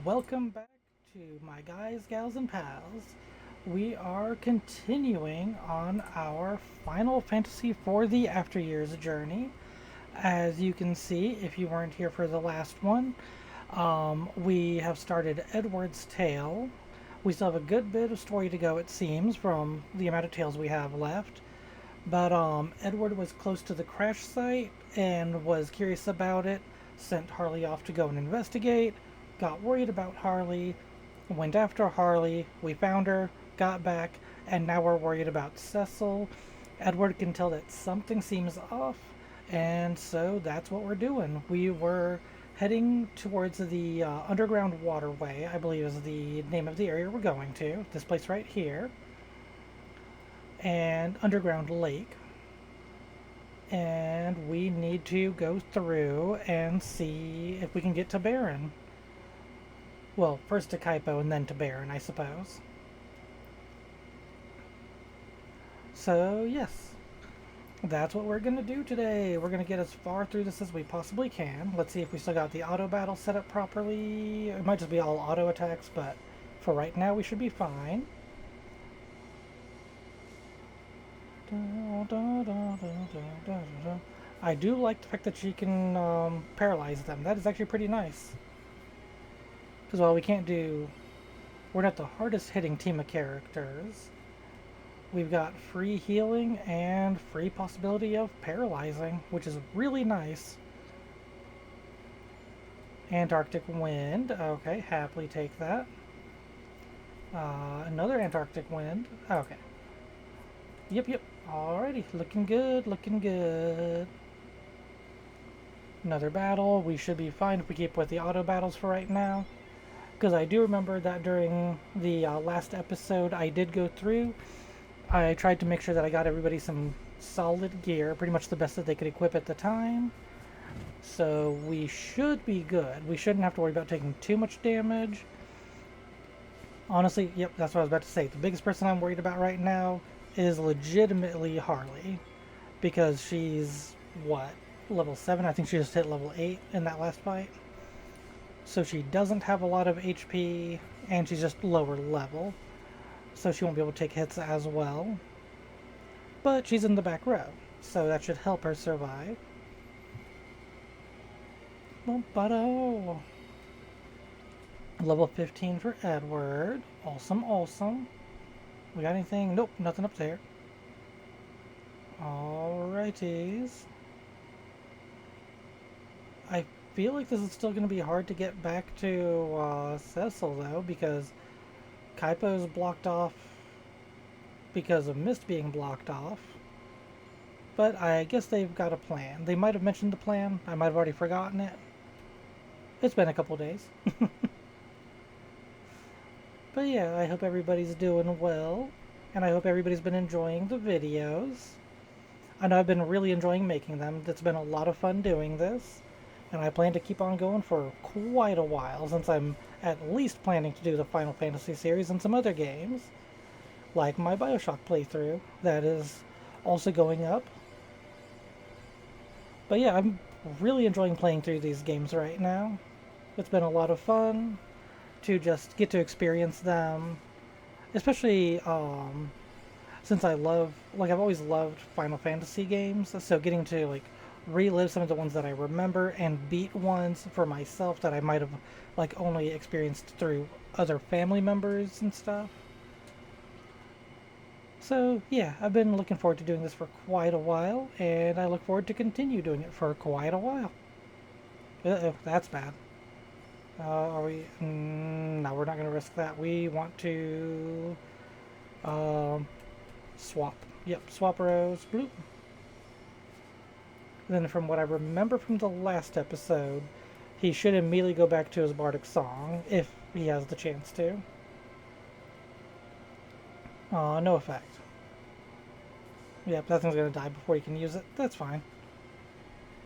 welcome back to my guys, gals, and pals. We are continuing on our Final Fantasy for the After Years journey. As you can see, if you weren't here for the last one, we have started Edward's Tale. We still have a good bit of story to go, it seems, from the amount of tales we have left. But Edward was close to the crash site and was curious about it, sent Harley off to go and investigate, got worried about Harley, went after Harley, we found her, got back, and now we're worried about Cecil. Edward can tell that something seems off, and so that's what we're doing. We were heading towards the underground waterway, I believe is the name of the area we're going to. This place right here. And underground lake. And we need to go through and see if we can get to Baron. Well, first to Kaipo and then to Baron, I suppose. So, yes. That's what we're going to do today. We're going to get as far through this as we possibly can. Let's see if we still got the auto battle set up properly. It might just be all auto attacks, but for right now we should be fine. I do like the fact that she can paralyze them. That is actually pretty nice. Because while we're not the hardest hitting team of characters, we've got free healing and free possibility of paralyzing, which is really nice. Antarctic wind. Okay, happily take that. Another Antarctic wind. Okay. Yep. Alrighty, looking good, looking good. Another battle. We should be fine if we keep with the auto battles for right now. Because I do remember that during the last episode I did go through, I tried to make sure that I got everybody some solid gear, pretty much the best that they could equip at the time. So we should be good. We shouldn't have to worry about taking too much damage. Honestly, yep, that's what I was about to say. The biggest person I'm worried about right now is legitimately Harley. Because she's, what, level 7? I think she just hit level 8 in that last fight. So she doesn't have a lot of HP, and she's just lower level. So she won't be able to take hits as well. But she's in the back row, so that should help her survive. Level 15 for Edward. Awesome. We got anything? Nope, nothing up there. Alrighties. I feel like this is still going to be hard to get back to Cecil, though, because Kaipo's blocked off because of Mist being blocked off. But I guess they've got a plan. They might have mentioned the plan. I might have already forgotten it. It's been a couple days. But yeah, I hope everybody's doing well. And I hope everybody's been enjoying the videos. I know I've been really enjoying making them. It's been a lot of fun doing this. And I plan to keep on going for quite a while, since I'm at least planning to do the Final Fantasy series and some other games. Like my Bioshock playthrough, that is also going up. But yeah, I'm really enjoying playing through these games right now. It's been a lot of fun to just get to experience them, especially since I've always loved Final Fantasy games, so getting to like relive some of the ones that I remember and beat ones for myself that I might have like only experienced through other family members and stuff. So yeah, I've been looking forward to doing this for quite a while, and I look forward to continue doing it for quite a while. Uh-oh, that's bad. Are we? No, we're not going to risk that. We want to swap. Yep, swap rows. Bloop. Then from what I remember from the last episode, he should immediately go back to his Bardic song, if he has the chance to. No effect. Yep, that thing's going to die before he can use it. That's fine.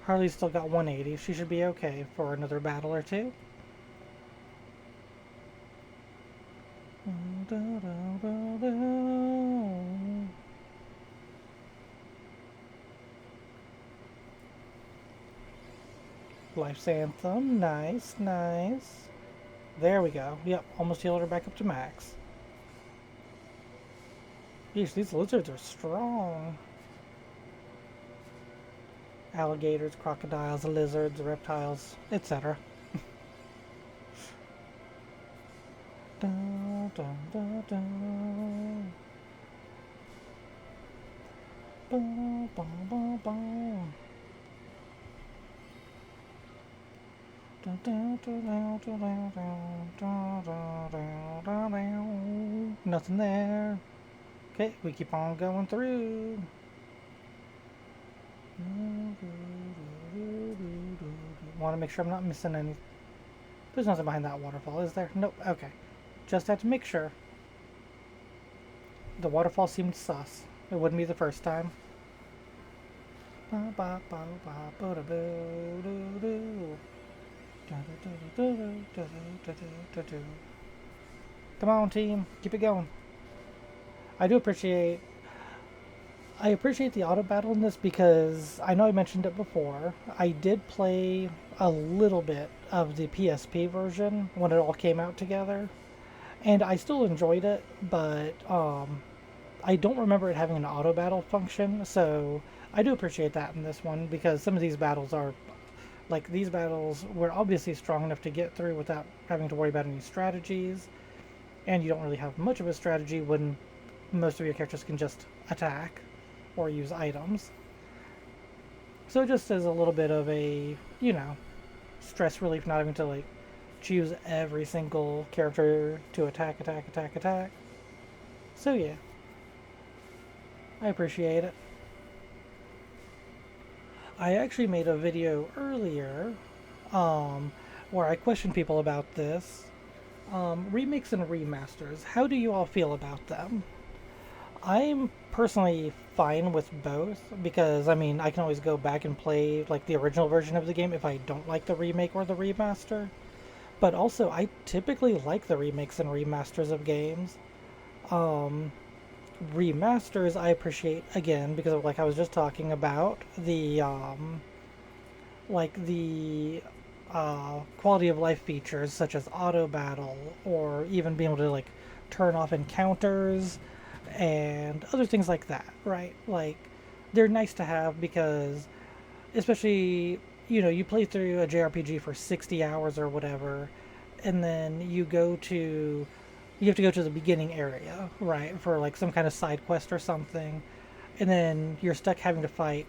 Harley's still got 180. She should be okay for another battle or two. Life's Anthem, nice. There we go. Yep, almost healed her back up to max. Yeesh, these lizards are strong. Alligators, crocodiles, lizards, reptiles, etc. Dun, dun, dun, dun. Bum, bum, bum, bum. Nothing there. Okay, we keep on going through. Want to make sure I'm not missing any. There's nothing behind that waterfall, is there? Nope. Okay. Just had to make sure. The waterfall seemed sus. It wouldn't be the first time. Come on, team. Keep it going. I appreciate the auto battle in this because I know I mentioned it before. I did play a little bit of the PSP version when it all came out together, and I still enjoyed it, but I don't remember it having an auto battle function, so I do appreciate that in this one because some of these battles are like these battles were obviously strong enough to get through without having to worry about any strategies, and you don't really have much of a strategy when most of your characters can just attack or use items. So it just is a little bit of a, stress relief not having to like choose every single character to attack. So yeah, I appreciate it. I actually made a video earlier where I questioned people about this. Remakes and remasters, how do you all feel about them? I'm personally fine with both because I mean I can always go back and play like the original version of the game if I don't like the remake or the remaster. But also I typically like the remakes and remasters of games. Um, Remasters I appreciate again because of like I was just talking about the quality of life features such as auto battle or even being able to like turn off encounters and other things like that, right? Like they're nice to have because especially you play through a JRPG for 60 hours or whatever and then you have to go to the beginning area, right, for like some kind of side quest or something, and then you're stuck having to fight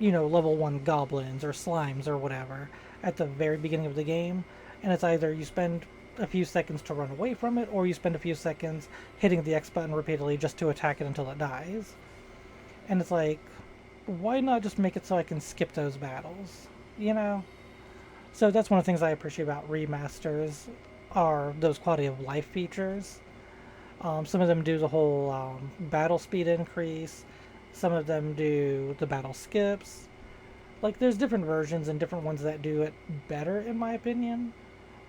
level 1 goblins or slimes or whatever at the very beginning of the game. And it's either you spend a few seconds to run away from it, or you spend a few seconds hitting the X button repeatedly just to attack it until it dies. And it's like, why not just make it so I can skip those battles? You know? So that's one of the things I appreciate about remasters are those quality of life features. Some of them do the whole battle speed increase. Some of them do the battle skips. Like there's different versions and different ones that do it better in my opinion.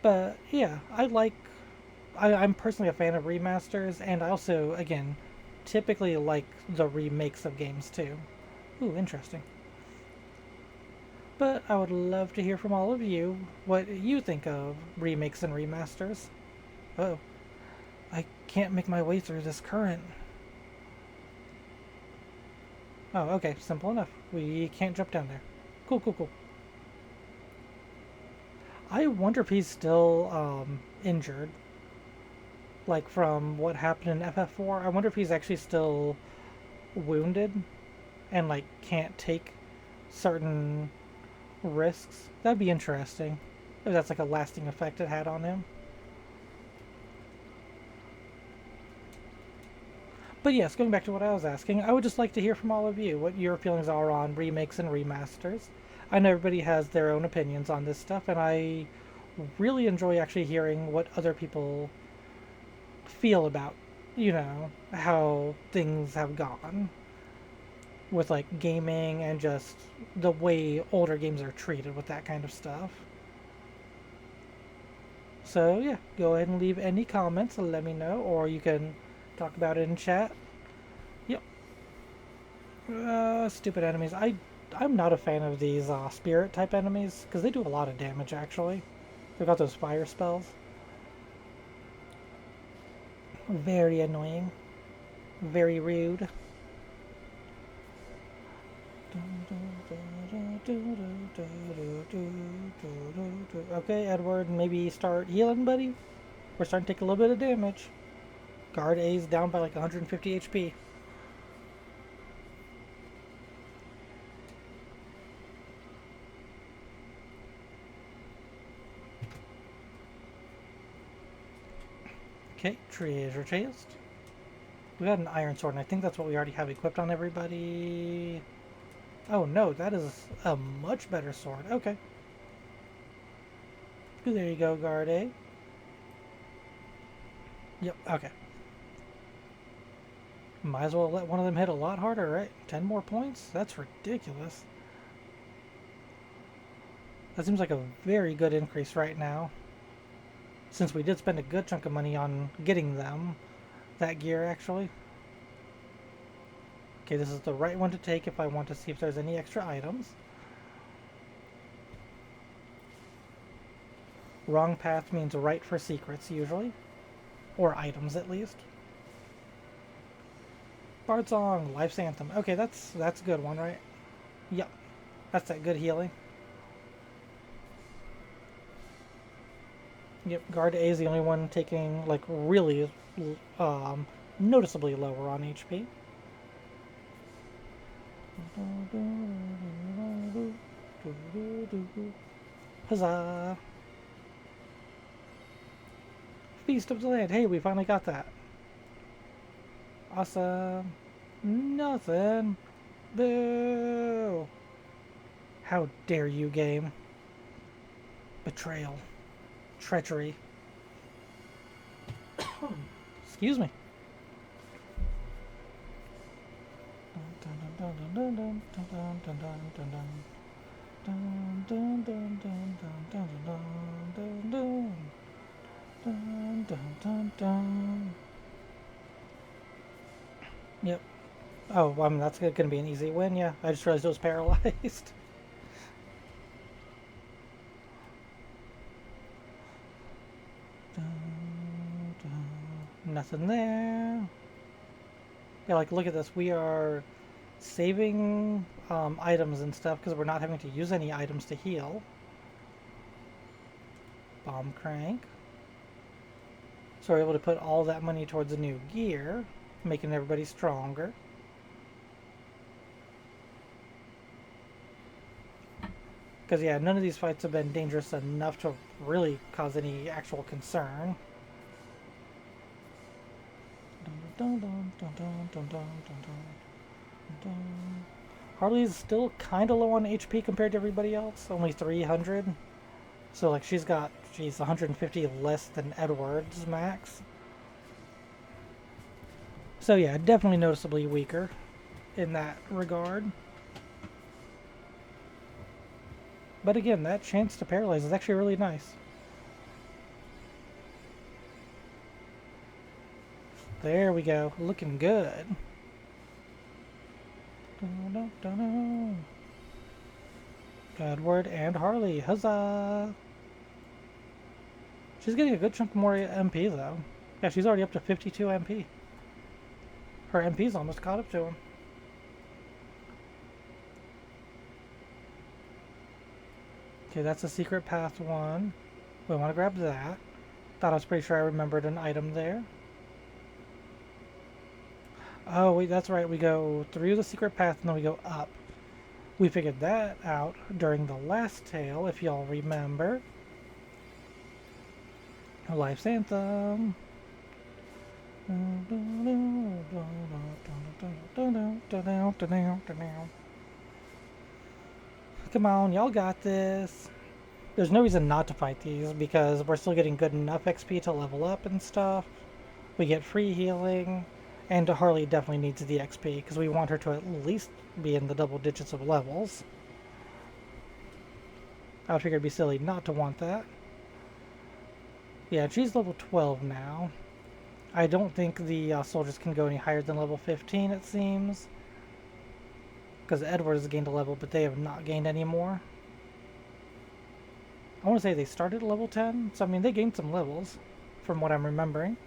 But yeah, I'm personally a fan of remasters, and I also again typically like the remakes of games too. Ooh, interesting. But I would love to hear from all of you what you think of remakes and remasters. Oh, I can't make my way through this current. Oh, okay, simple enough. We can't jump down there. Cool. I wonder if he's still injured. Like from what happened in FF4. I wonder if he's actually still wounded and like can't take certain risks. That'd be interesting. If that's like a lasting effect it had on him. But yes, going back to what I was asking, I would just like to hear from all of you what your feelings are on remakes and remasters. I know everybody has their own opinions on this stuff, and I really enjoy actually hearing what other people feel about, how things have gone with like gaming and just the way older games are treated with that kind of stuff. So yeah, go ahead and leave any comments and let me know, or you can talk about it in chat. Yep. Stupid enemies. I'm not a fan of these spirit type enemies because they do a lot of damage actually. They've got those fire spells. Very annoying. Very rude. Okay, Edward, maybe start healing, buddy. We're starting to take a little bit of damage. Guard A's down by like 150 HP. Okay, treasure chest. We got an iron sword, and I think that's what we already have equipped on everybody. Oh no, that is a much better sword. Okay. There you go, Guard A. Yep, okay. Might as well let one of them hit a lot harder, right? 10 more points? That's ridiculous. That seems like a very good increase right now. Since we did spend a good chunk of money on getting them. That gear, actually. Okay, this is the right one to take if I want to see if there's any extra items. Wrong path means right for secrets, usually. Or items, at least. Bard Song, Life's Anthem. Okay, that's a good one, right? Yep. That's that good healing. Yep, Guard A is the only one taking, like, really noticeably lower on HP. Huzzah! Feast of the Land. Hey, we finally got that. Awesome. Nothing. Boo! How dare you, game. Betrayal. Treachery. Excuse me. Yep. Oh, I mean, that's going to be an easy win, yeah. I just realized it was paralyzed. Nothing there. Yeah, like, look at this. We are saving items and stuff because we're not having to use any items to heal. Bomb crank. So we're able to put all that money towards the new gear, making everybody stronger. Because, yeah, none of these fights have been dangerous enough to really cause any actual concern. Harley's still kind of low on HP compared to everybody else, only 300. So, like, she's 150 less than Edward's max. So, yeah, definitely noticeably weaker in that regard. But again, that chance to paralyze is actually really nice. There we go, looking good. Edward and Harley, huzzah! She's getting a good chunk more MP though. Yeah, she's already up to 52 MP. Her MP's almost caught up to him. Okay, that's a secret path one. We want to grab that. Thought I was pretty sure I remembered an item there. Oh, wait, that's right. We go through the secret path and then we go up. We figured that out during the last tale, if y'all remember. Life's Anthem. Come on, y'all got this. There's no reason not to fight these because we're still getting good enough XP to level up and stuff. We get free healing. And Harley definitely needs the XP because we want her to at least be in the double digits of levels. I would figure it'd be silly not to want that. Yeah, she's level 12 now. I don't think the soldiers can go any higher than level 15, it seems. Because Edward has gained a level, but they have not gained any more. I want to say they started at level 10, so I mean they gained some levels, from what I'm remembering.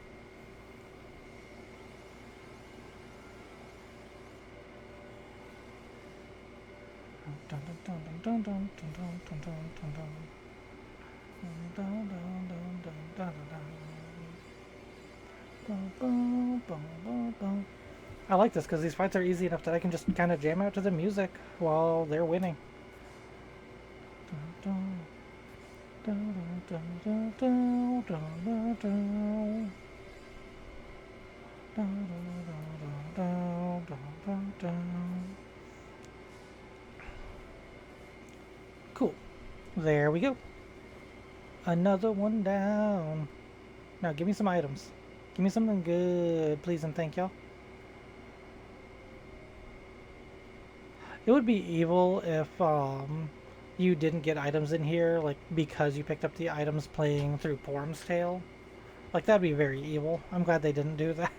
I like this because these fights are easy enough that I can just kind of jam out to the music while they're winning. Cool. There we go. Another one down. Now give me some items. Give me something good, please and thank y'all. It would be evil if you didn't get items in here, like because you picked up the items playing through Porum's Tale. Like that'd be very evil. I'm glad they didn't do that.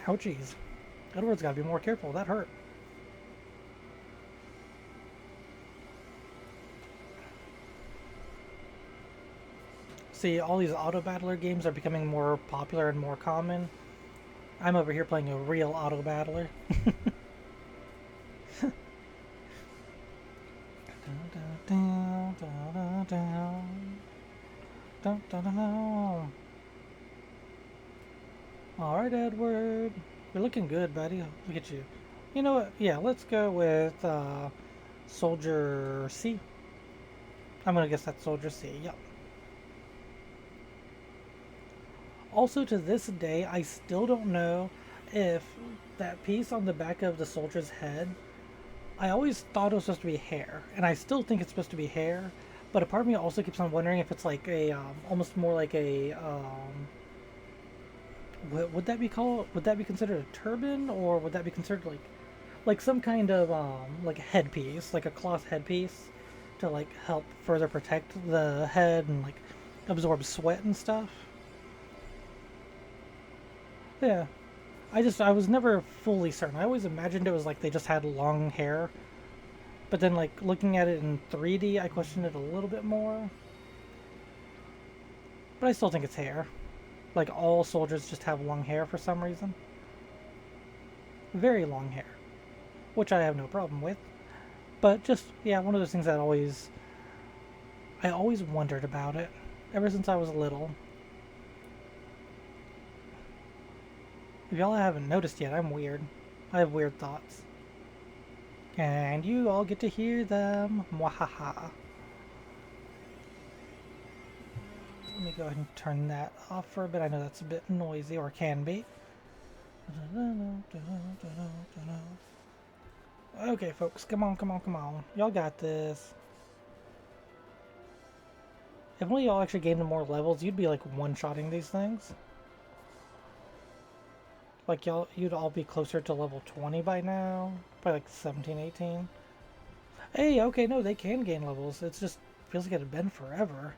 Ouchies. Edward's gotta be more careful. That hurt. See, all these auto battler games are becoming more popular and more common. I'm over here playing a real auto battler. Alright, Edward. You're looking good, buddy. Look at you. You know what? Yeah, let's go with Soldier C. I'm gonna guess that's Soldier C. Yep. Also, to this day, I still don't know if that piece on the back of the soldier's head, I always thought it was supposed to be hair, and I still think it's supposed to be hair, but a part of me also keeps on wondering if it's like a, almost more like a, what would that be called? Would that be considered a turban, or would that be considered like some kind of, like a headpiece, like a cloth headpiece, to like help further protect the head and like absorb sweat and stuff? Yeah. I was never fully certain. I always imagined it was like they just had long hair. But then, like, looking at it in 3D, I questioned it a little bit more. But I still think it's hair. Like, all soldiers just have long hair for some reason. Very long hair. Which I have no problem with. But just, yeah, one of those things that I always wondered about it. Ever since I was little. If y'all haven't noticed yet, I'm weird. I have weird thoughts. And you all get to hear them. Mwahaha. Let me go ahead and turn that off for a bit. I know that's a bit noisy, or can be. Okay, folks, come on, come on, come on. Y'all got this. If only y'all actually gained more levels, you'd be like one-shotting these things. Like you'd all be closer to level 20 by now. Probably like 17, 18. Hey, okay, no, they can gain levels. It's just feels like it had been forever.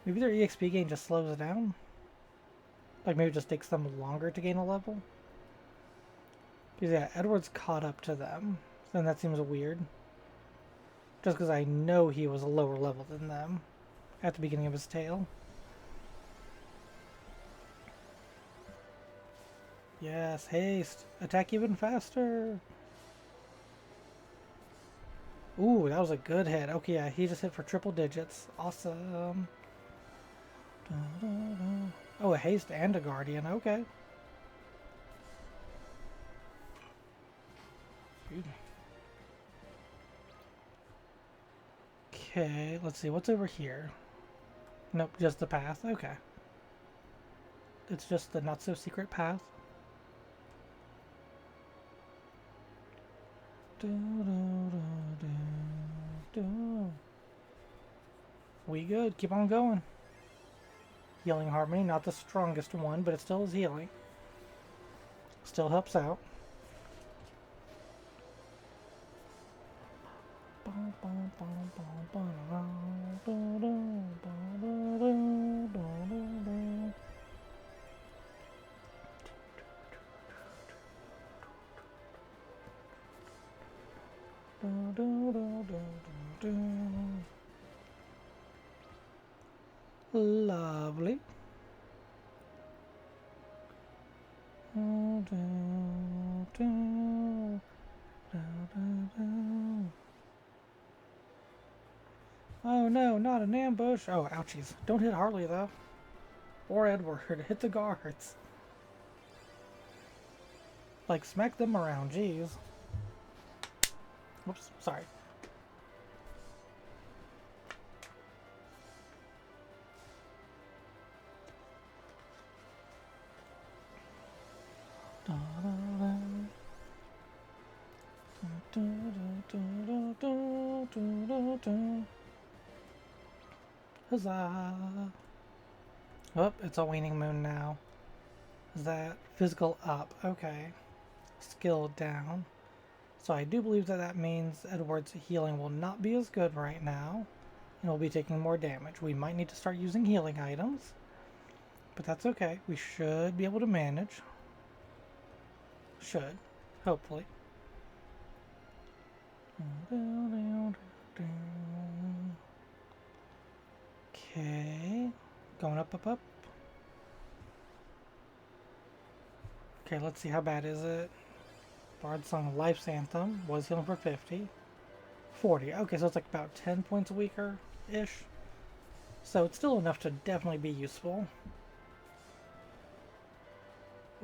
Maybe their EXP gain just slows it down. Like maybe it just takes them longer to gain a level. Because yeah, Edward's caught up to them. Then that seems weird. Just because I know he was a lower level than them at the beginning of his tale. Yes, haste. Attack even faster. Ooh, that was a good hit. Okay, yeah, he just hit for triple digits. Awesome. Oh, a haste and a guardian. Okay. Okay, let's see. What's over here? Nope, just the path. Okay. It's just the not-so-secret path. We good. Keep on going. Healing Harmony, not the strongest one, but it still is healing. Still helps out. Lovely. Oh no, not an ambush. Oh, ouchies. Don't hit Harley though. Or Edward. Hit the guards. Like, smack them around, jeez. Whoops, sorry. Huzzah! Oh, it's a waning moon now. Is that physical up? Okay. Skill down. So I do believe that that means Edward's healing will not be as good right now. And we'll be taking more damage. We might need to start using healing items. But that's okay. We should be able to manage. Should. Hopefully. Okay. Going up, up, up. Okay, let's see. How bad is it? Bard Song Life's Anthem was healing for 50. 40. Okay, so it's like about 10 points weaker-ish. So it's still enough to definitely be useful.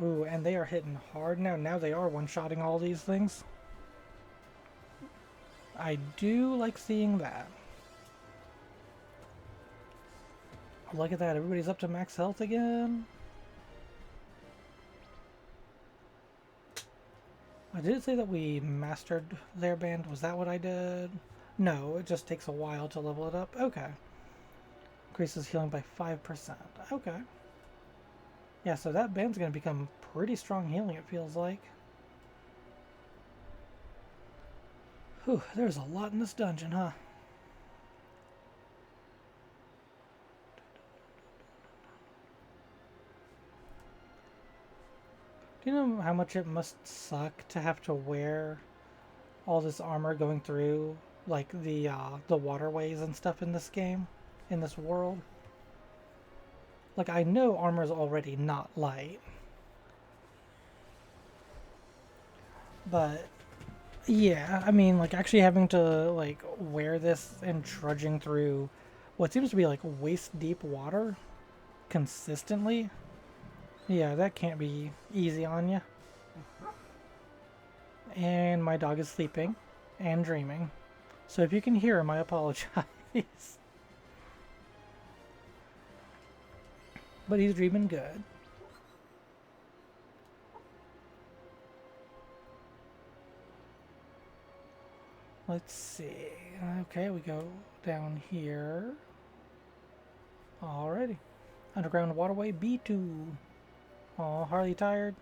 Ooh, and they are hitting hard now. Now they are one-shotting all these things. I do like seeing that. Look at that. Everybody's up to max health again. I did say that we mastered their band. Was that what I did? No, it just takes a while to level it up. Okay. Increases healing by 5%. Okay. Yeah, so that band's going to become pretty strong healing, it feels like. Whew, there's a lot in this dungeon, huh? Do you know how much it must suck to have to wear all this armor going through, like, the waterways and stuff in this game, in this world? Like, I know armor's already not light. But, yeah, I mean, like, actually having to, like, wear this and trudging through what seems to be, like, waist-deep water consistently. Yeah, that can't be easy on you. And my dog is sleeping and dreaming. So if you can hear him, I apologize. But he's dreaming good. Let's see. Okay, we go down here. Alrighty. Underground Waterway B2. Oh, Harley tired?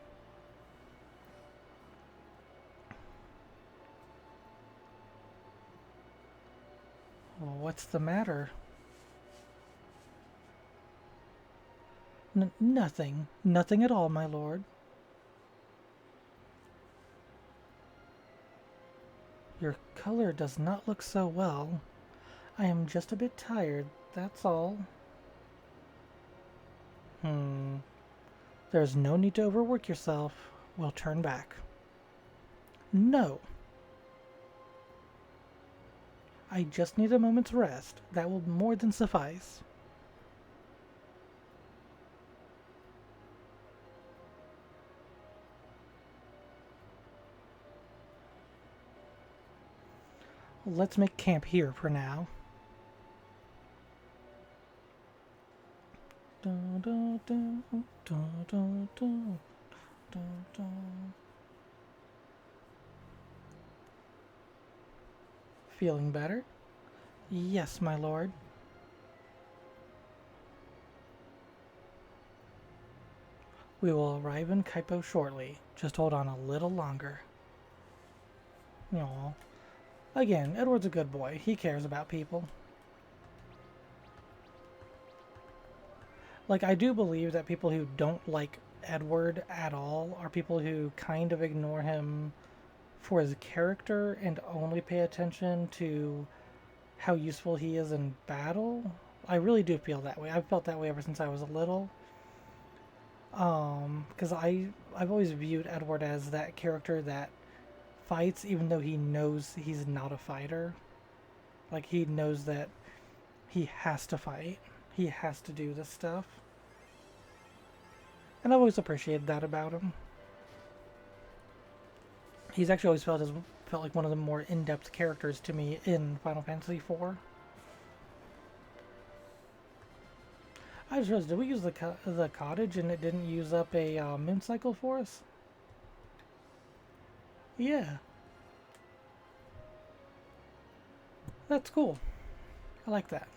Well, what's the matter? Nothing. Nothing at all, my lord. Your color does not look so well. I am just a bit tired, that's all. There's no need to overwork yourself. We'll turn back. No. I just need a moment's rest. That will more than suffice. Let's make camp here for now. Feeling better? Yes, my lord. We will arrive in Kaipo shortly. Just hold on a little longer. Aww. Again, Edward's a good boy. He cares about people. Like, I do believe that people who don't like Edward at all are people who kind of ignore him for his character and only pay attention to how useful he is in battle. I really do feel that way. I've felt that way ever since I was little. Because I've always viewed Edward as that character that fights even though he knows he's not a fighter. Like, he knows that he has to fight. He has to do this stuff. And I've always appreciated that about him. He's actually always felt like one of the more in-depth characters to me in Final Fantasy IV. I just realized, did we use the cottage and it didn't use up a moon cycle for us? Yeah. That's cool. I like that.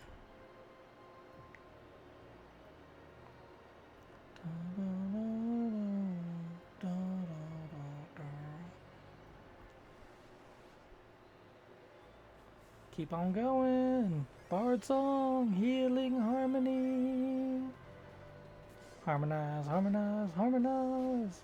Keep on going. Bard song, healing harmony. Harmonize, harmonize, harmonize.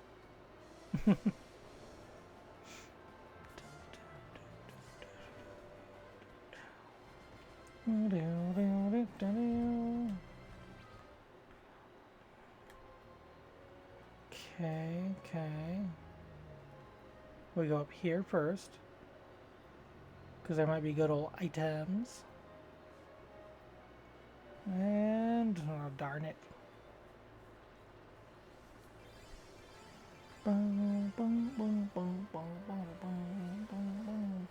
Okay. We go up here first, because there might be good old items. And, oh, darn it. Boom, boom, boom, boom, boom, boom, boom, boom, boom.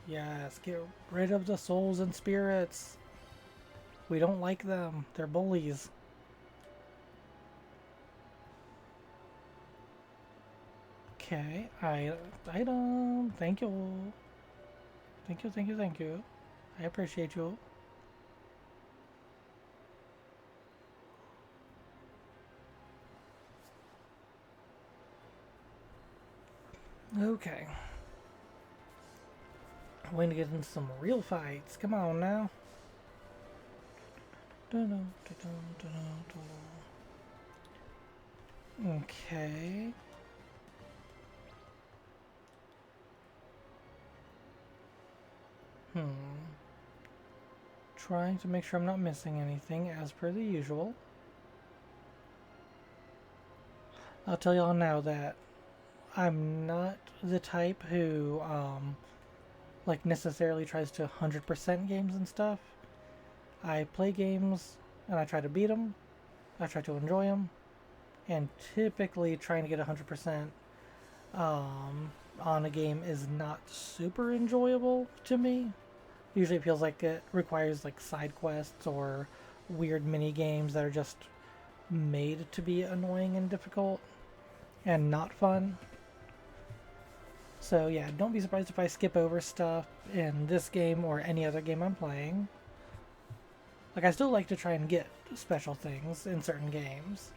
Yes, get rid of the souls and spirits. We don't like them. They're bullies. Okay, item. Thank you. Thank you, thank you, thank you. I appreciate you. Okay. I'm going to get into some real fights. Come on now. Okay. Trying to make sure I'm not missing anything as per the usual. I'll tell y'all now that I'm not the type who like necessarily tries to 100% games and stuff. I play games and I try to beat them. I try to enjoy them, and typically trying to get 100% on a game is not super enjoyable to me. Usually it feels like it requires like side quests or weird mini games that are just made to be annoying and difficult and not fun. So yeah, don't be surprised if I skip over stuff in this game or any other game I'm playing. Like, I still like to try and get special things in certain games,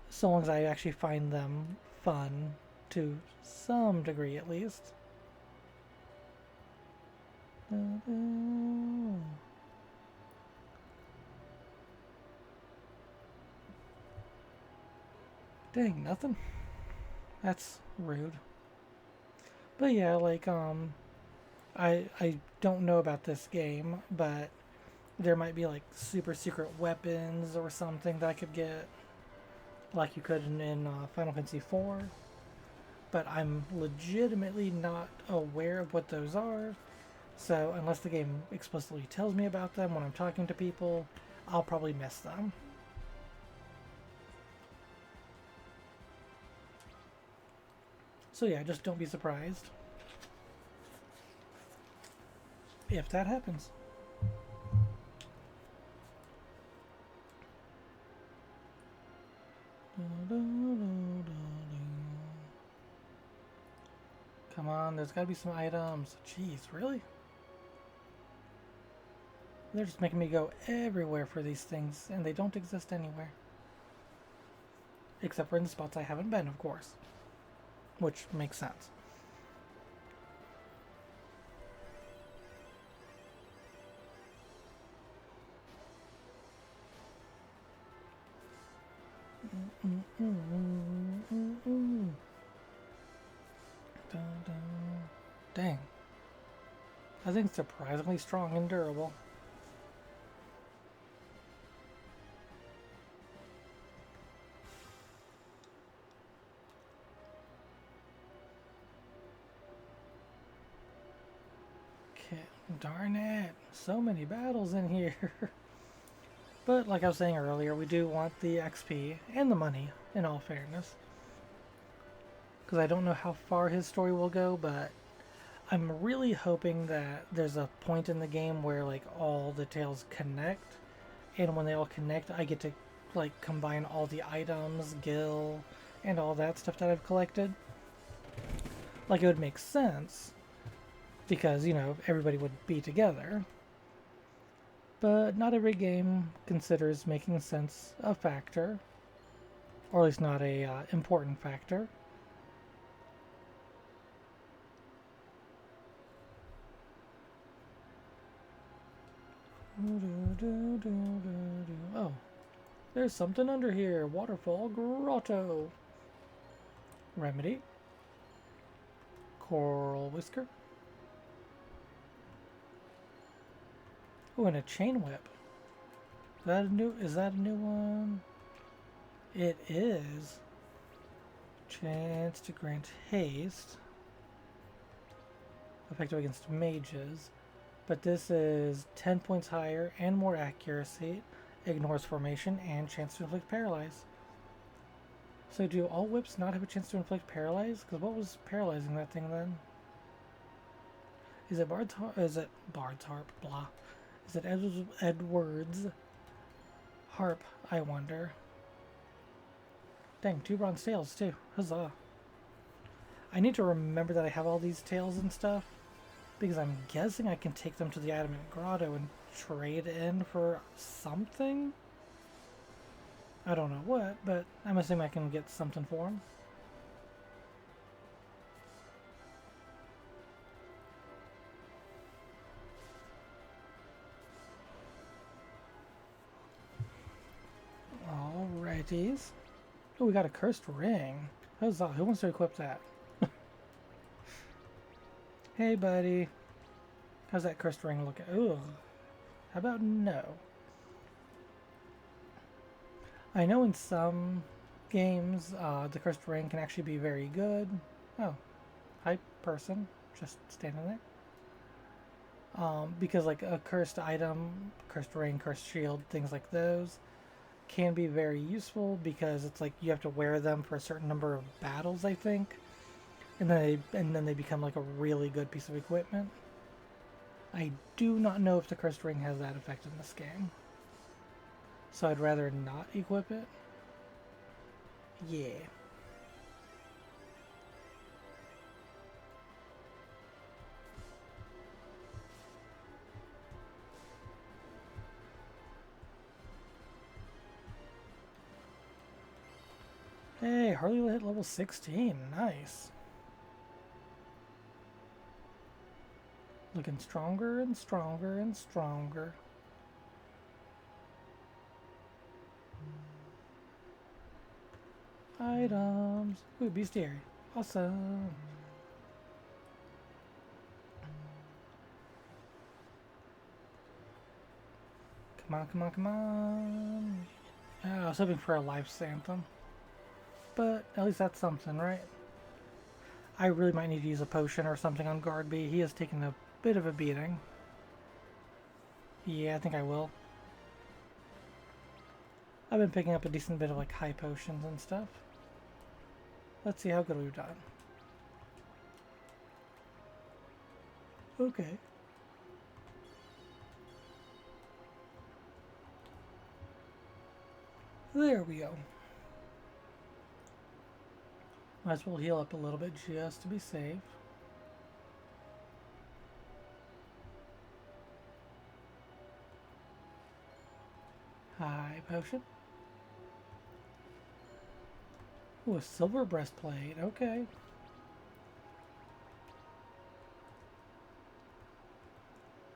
so long as I actually find them fun to some degree at least. Dang, nothing? That's rude. But yeah, like, I don't know about this game, but there might be like super secret weapons or something that I could get, like you could in Final Fantasy IV. But I'm legitimately not aware of what those are. So unless the game explicitly tells me about them when I'm talking to people, I'll probably miss them. So yeah, just don't be surprised if that happens. Come on, there's gotta be some items. Jeez, really? They're just making me go everywhere for these things, and they don't exist anywhere. Except for in the spots I haven't been, of course. Which makes sense. Dang. I think surprisingly strong and durable. Okay, darn it. So many battles in here. But like I was saying earlier, we do want the XP and the money, in all fairness. Because I don't know how far his story will go, but I'm really hoping that there's a point in the game where like all the tales connect, and when they all connect, I get to like combine all the items, gil, and all that stuff that I've collected. Like it would make sense because, you know, everybody would be together. But not every game considers making sense a factor, or at least not a important factor. Oh, there's something under here. Waterfall Grotto. Remedy. Coral Whisker. Oh, and a chain whip. Is that a new one? It is. Chance to grant haste. Effective against mages. But this is 10 points higher and more accuracy. Ignores formation and chance to inflict paralyze. So do all whips not have a chance to inflict paralyze? Because what was paralyzing that thing then? Is it Bard's Harp? Blah. Is it Edward's Harp, I wonder? Dang, 2 bronze tails too. Huzzah. I need to remember that I have all these tails and stuff, because I'm guessing I can take them to the Adamant Grotto and trade in for something? I don't know what, but I'm assuming I can get something for them. Alrighties. Oh, we got a cursed ring. Huzzah, who wants to equip that? Hey, buddy. How's that cursed ring looking? Ugh. How about no? I know in some games, the cursed ring can actually be very good. Oh, hi, person. Just standing there. Because like a cursed item, cursed ring, cursed shield, things like those can be very useful because it's like you have to wear them for a certain number of battles, I think, and then they become like a really good piece of equipment. I do not know if the cursed ring has that effect in this game, so I'd rather not equip it. Yeah. Hey, Harley hit level 16. Nice. Looking stronger and stronger and stronger. Items. Ooh, bestiary. Awesome. Come on, come on, come on. I was hoping for a life anthem. But at least that's something, right? I really might need to use a potion or something on Guard B. He has taken a bit of a beating. Yeah, I think I will. I've been picking up a decent bit of like high potions and stuff. Let's see how good we've done. Okay. There we go. Might as well heal up a little bit just to be safe. High potion. Ooh, a silver breastplate. Okay.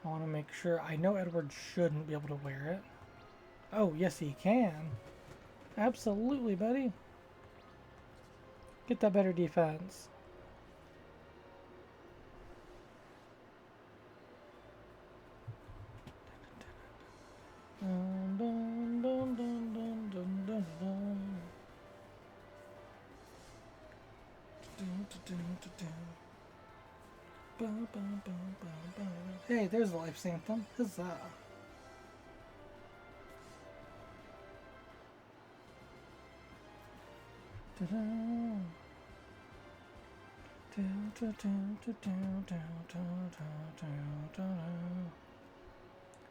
I want to make sure. I know Edward shouldn't be able to wear it. Oh, yes he can. Absolutely, buddy. Get that better defense. Dun, dun, dun, dun, dun, dun, dun, dun. Hey, there's the life anthem. Huzzah.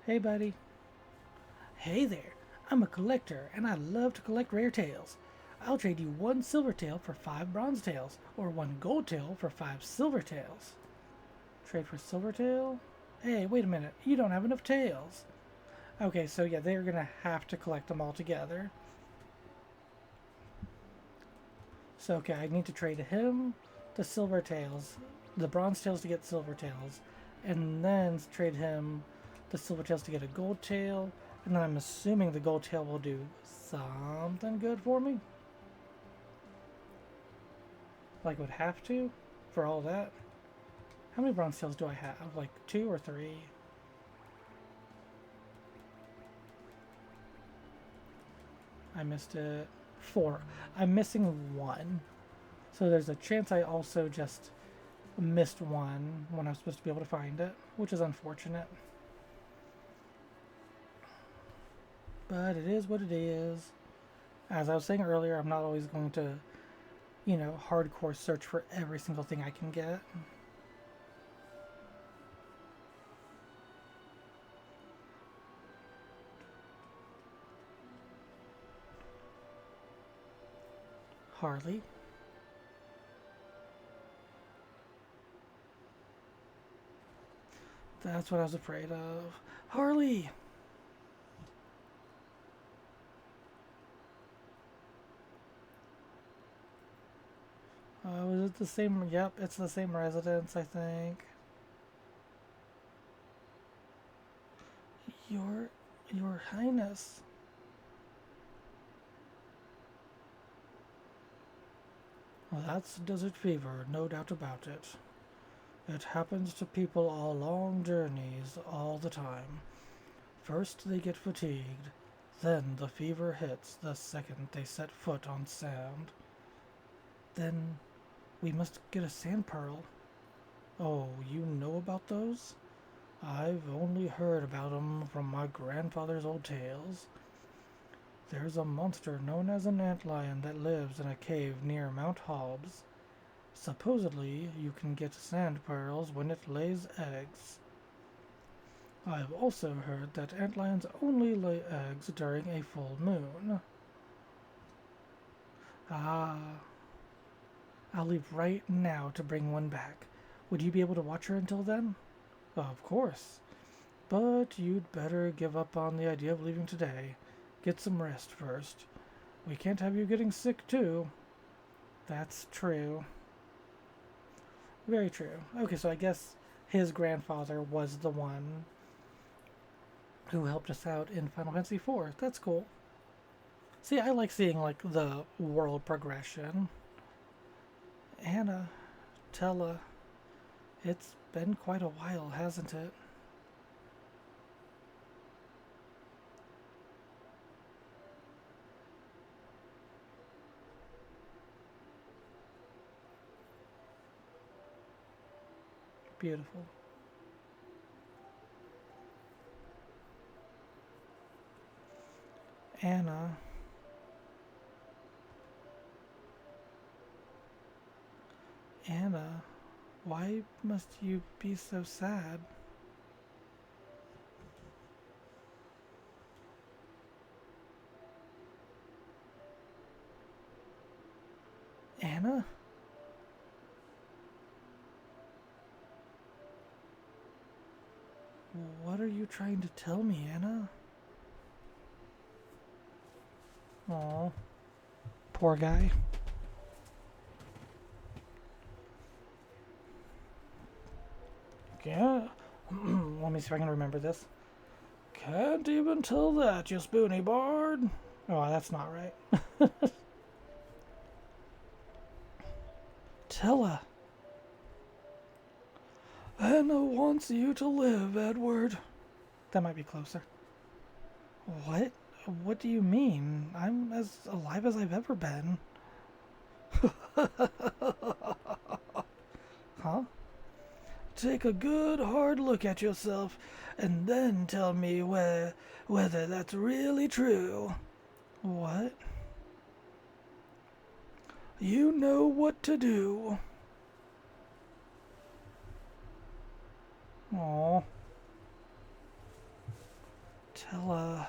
Hey, buddy. Hey there. I'm a collector, and I love to collect rare tails. I'll trade you one silver tail for 5 bronze tails, or one gold tail for 5 silver tails. Trade for silver tail? Hey, wait a minute. You don't have enough tails. Okay, so yeah, they're gonna have to collect them all together. So, okay, I need to trade him the silver tails, the bronze tails to get silver tails, and then trade him the silver tails to get a gold tail, and then I'm assuming the gold tail will do something good for me. Like, would have to for all that. How many bronze tails do I have? Like 2 or 3? I missed it. 4. I'm missing 1. So there's a chance I also just missed 1 when I was supposed to be able to find it, which is unfortunate. But it is what it is. As I was saying earlier, I'm not always going to, hardcore search for every single thing I can get. Harley. That's what I was afraid of. Harley! Is it the same? Yep, it's the same residence, I think. Your Highness. Well, that's desert fever, no doubt about it. It happens to people on long journeys all the time. First they get fatigued, then the fever hits the second they set foot on sand. Then we must get a sand pearl. Oh, you know about those? I've only heard about 'em from my grandfather's old tales. There's a monster known as an antlion that lives in a cave near Mount Hobbs. Supposedly, you can get sand pearls when it lays eggs. I've also heard that antlions only lay eggs during a full moon. Ah, I'll leave right now to bring one back. Would you be able to watch her until then? Of course. But you'd better give up on the idea of leaving today. Get some rest first. We can't have you getting sick, too. That's true. Very true. Okay, so I guess his grandfather was the one who helped us out in Final Fantasy IV. That's cool. See, I like seeing, like, the world progression. Anna, Tella, it's been quite a while, hasn't it? Beautiful. Anna. Anna, why must you be so sad? Anna? What are you trying to tell me, Anna? Aw, poor guy. Yeah. Let me see if I can remember this. Can't even tell that, you spoony bard. Oh, that's not right. Tella. Anna wants you to live, Edward. That might be closer. What? What do you mean? I'm as alive as I've ever been. Huh? Take a good hard look at yourself and then tell me whether that's really true. What? You know what to do. Aw. Tella.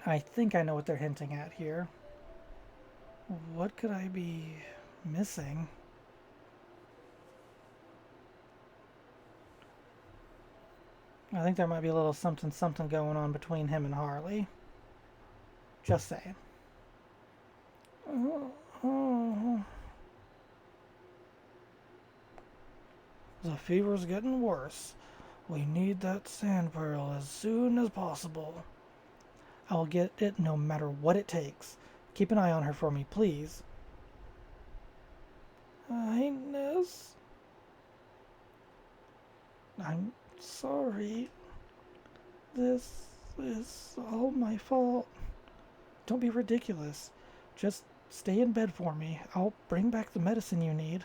I think I know what they're hinting at here. What could I be missing? I think there might be a little something something going on between him and Harley. Just saying. The fever's getting worse. We need that sand pearl as soon as possible. I'll get it no matter what it takes. Keep an eye on her for me, please. Highness? I'm sorry. This is all my fault. Don't be ridiculous. Just stay in bed for me. I'll bring back the medicine you need.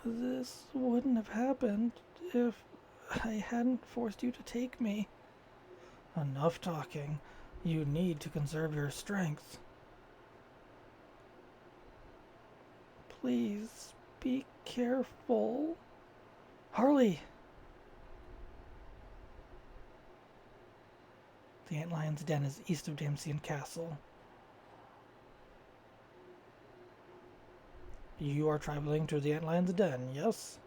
This wouldn't have happened if I hadn't forced you to take me. Enough talking. You need to conserve your strength. Please be careful. Harley! The Antlion's Den is east of Damsian Castle. You are traveling to the Antlion's Den, yes?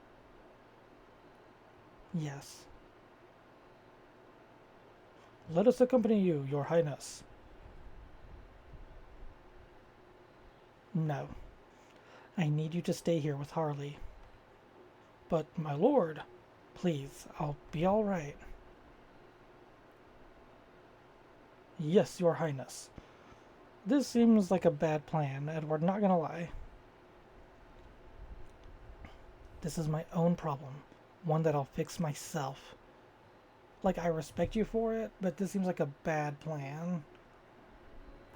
Yes. Let us accompany you, your highness. No. I need you to stay here with Harley. But, my lord, please, I'll be all right. Yes, your highness. This seems like a bad plan, Edward, not gonna lie. This is my own problem, one that I'll fix myself. Like, I respect you for it, but this seems like a bad plan.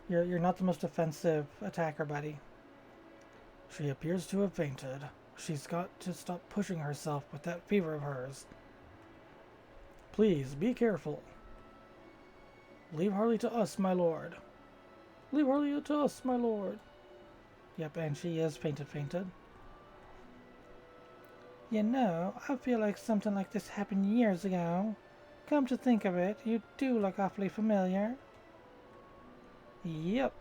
You're not the most offensive attacker, buddy. She appears to have fainted. She's got to stop pushing herself with that fever of hers. Please, be careful. Leave Harley to us, my lord. Leave Harley to us, my lord. Yep, and she is fainted. You know, I feel like something like this happened years ago. Come to think of it, you do look awfully familiar. Yep.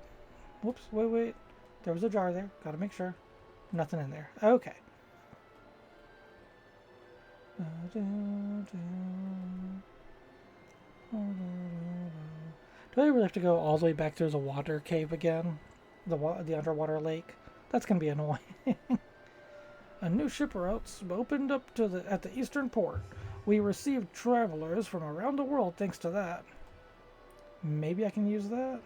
Whoops, wait. There was a jar there. Gotta make sure. Nothing in there. Okay. Do I really have to go all the way back through the water cave again? The underwater lake? That's gonna be annoying. A new ship route opened up at the eastern port. We received travelers from around the world thanks to that. Maybe I can use that?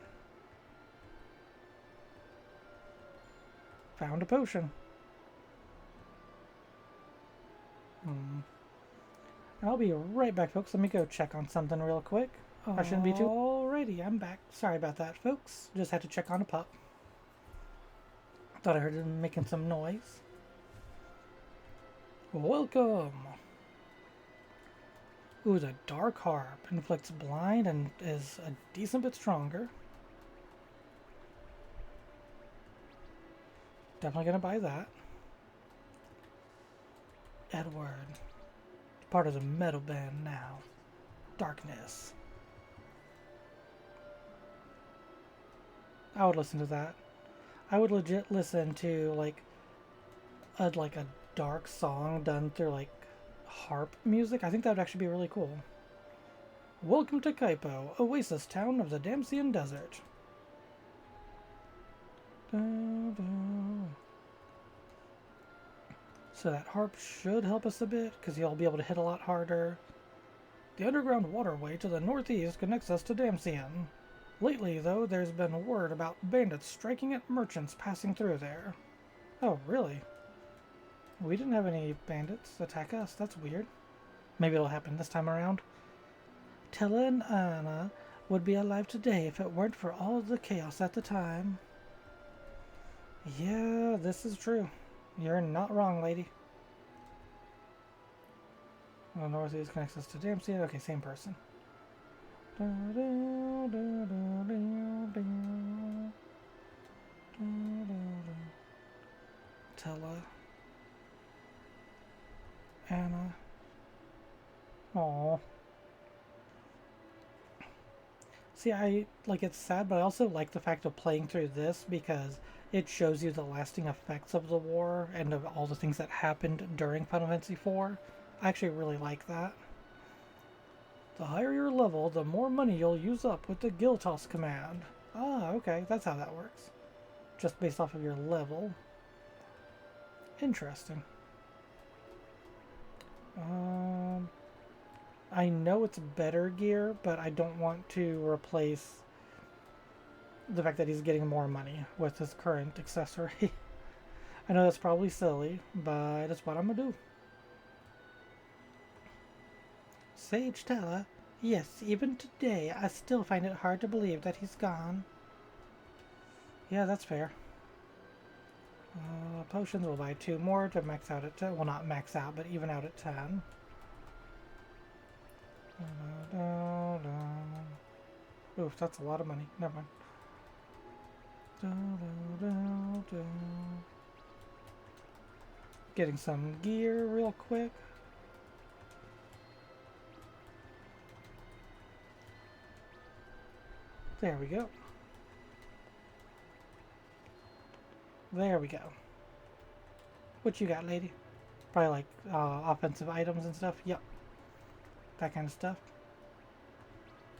Found a potion. I'll be right back, folks. Let me go check on something real quick. I shouldn't be too... Alrighty, I'm back. Sorry about that, folks. Just had to check on a pup. Thought I heard him making some noise. Welcome! Ooh, the dark harp inflicts blind and is a decent bit stronger. Definitely gonna buy that. Edward. Part of the metal band now. Darkness. I would listen to that. I would legit listen to like a dark song done through like harp music. I think that would actually be really cool. Welcome to Kaipo, oasis town of the Damsian Desert. So that harp should help us a bit, because you'll be able to hit a lot harder. The underground waterway to the northeast connects us to Damsian. Lately, though, there's been word about bandits striking at merchants passing through there. Oh, really? We didn't have any bandits attack us. That's weird. Maybe it'll happen this time around. Tella and Anna would be alive today if it weren't for all the chaos at the time. Yeah, this is true. You're not wrong, lady. Well, northeast connects us to Damsian. Okay, same person. Tella. Anna. Aww. See, it's sad, but I also like the fact of playing through this because it shows you the lasting effects of the war and of all the things that happened during Final Fantasy IV. I actually really like that. The higher your level, the more money you'll use up with the Gil Toss command. Ah, okay, that's how that works. Just based off of your level. Interesting. I know it's better gear, but I don't want to replace the fact that he's getting more money with his current accessory. I know that's probably silly, but it's what I'm gonna do. Sage Tella? Yes, even today, I still find it hard to believe that he's gone. Yeah, that's fair. Potions, we'll buy 2 more to max out at 10. Well, not max out, but even out at 10. Oof, that's a lot of money. Never mind. Getting some gear real quick. There we go. There we go. What you got, lady? Probably like offensive items and stuff. Yep. That kind of stuff.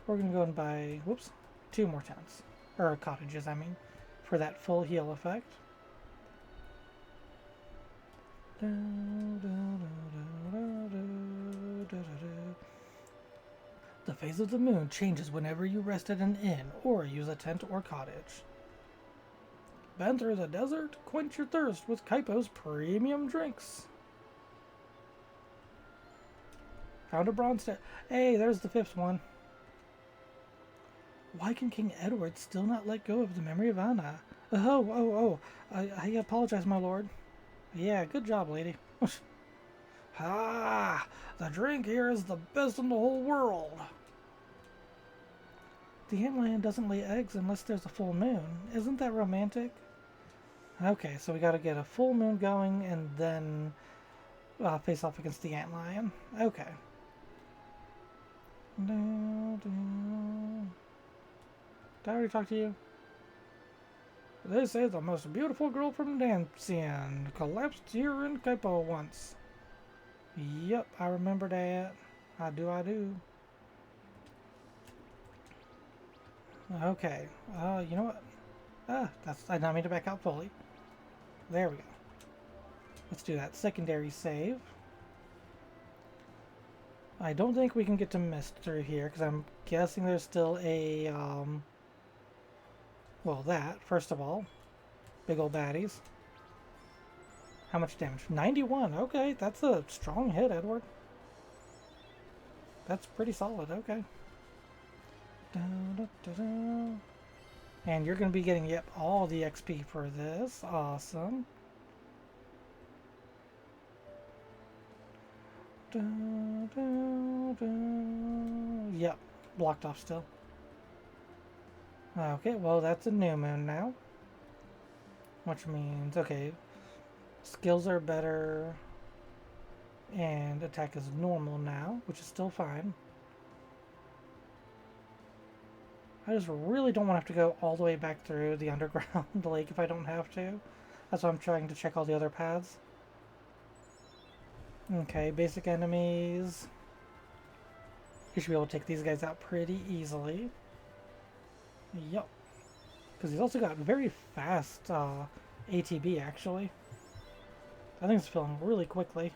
We're going to go and buy, whoops, 2 more towns. Or cottages, I mean. For that full heal effect. The phase of the moon changes whenever you rest at an inn or use a tent or cottage. Been through the desert? Quench your thirst with Kaipo's premium drinks. Found a bronze star. Hey, there's the 5th one. Why can King Edward still not let go of the memory of Anna? I apologize, my lord. Yeah, good job, lady. Ah, the drink here is the best in the whole world. The antlion doesn't lay eggs unless there's a full moon. Isn't that romantic? Okay, so we gotta get a full moon going and then face off against the antlion. Okay. Did I already talk to you? They say the most beautiful girl from Damsian collapsed here in Kaipo once. Yep, I remember that. I do. Okay, you know what? I don't mean to back out fully. There we go. Let's do that secondary save. I don't think we can get to Mist through here, because I'm guessing there's still a, well, that, first of all. Big old baddies. How much damage? 91, okay, that's a strong hit, Edward. That's pretty solid, okay. And you're going to be getting, yep, all the XP for this. Awesome. Yep, blocked off still. Okay, well, that's a new moon now. Which means, okay, skills are better. And attack is normal now, which is still fine. I just really don't want to have to go all the way back through the underground lake if I don't have to. That's why I'm trying to check all the other paths. Okay, basic enemies. You should be able to take these guys out pretty easily. Yup. Because he's also got very fast ATB, actually. I think it's filling really quickly.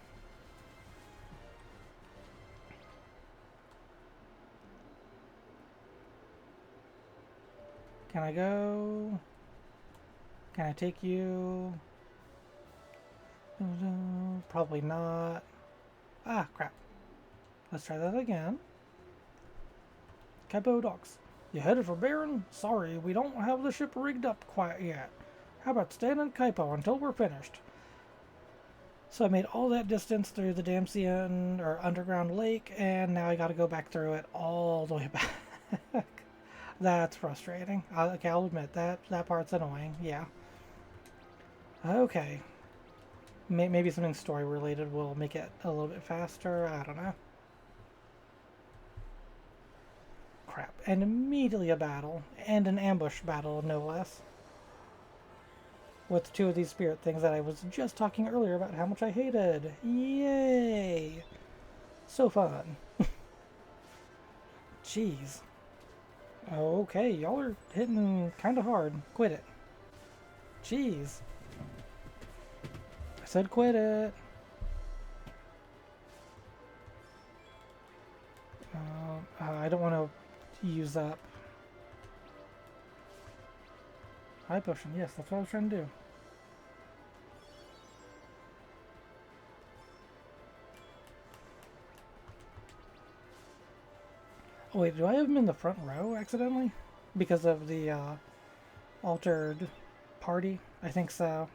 Can I go? Can I take you? Probably not. Ah, crap. Let's try that again. Capo docks. You headed for Baron? Sorry, we don't have the ship rigged up quite yet. How about staying in Kaipo until we're finished? So I made all that distance through the Damsian or underground lake, and now I gotta go back through it all the way back. That's frustrating. Okay, I'll admit that part's annoying. Yeah. Okay. Maybe something story related will make it a little bit faster. I don't know. Crap. And immediately a battle. And an ambush battle, no less. With two of these spirit things that I was just talking earlier about how much I hated. Yay! So fun. Jeez. Okay, y'all are hitting kind of hard. Quit it. Jeez. I said quit it. I don't want to use up. High potion, yes, that's what I was trying to do. Oh wait, do I have him in the front row accidentally? Because of the altered party? I think so.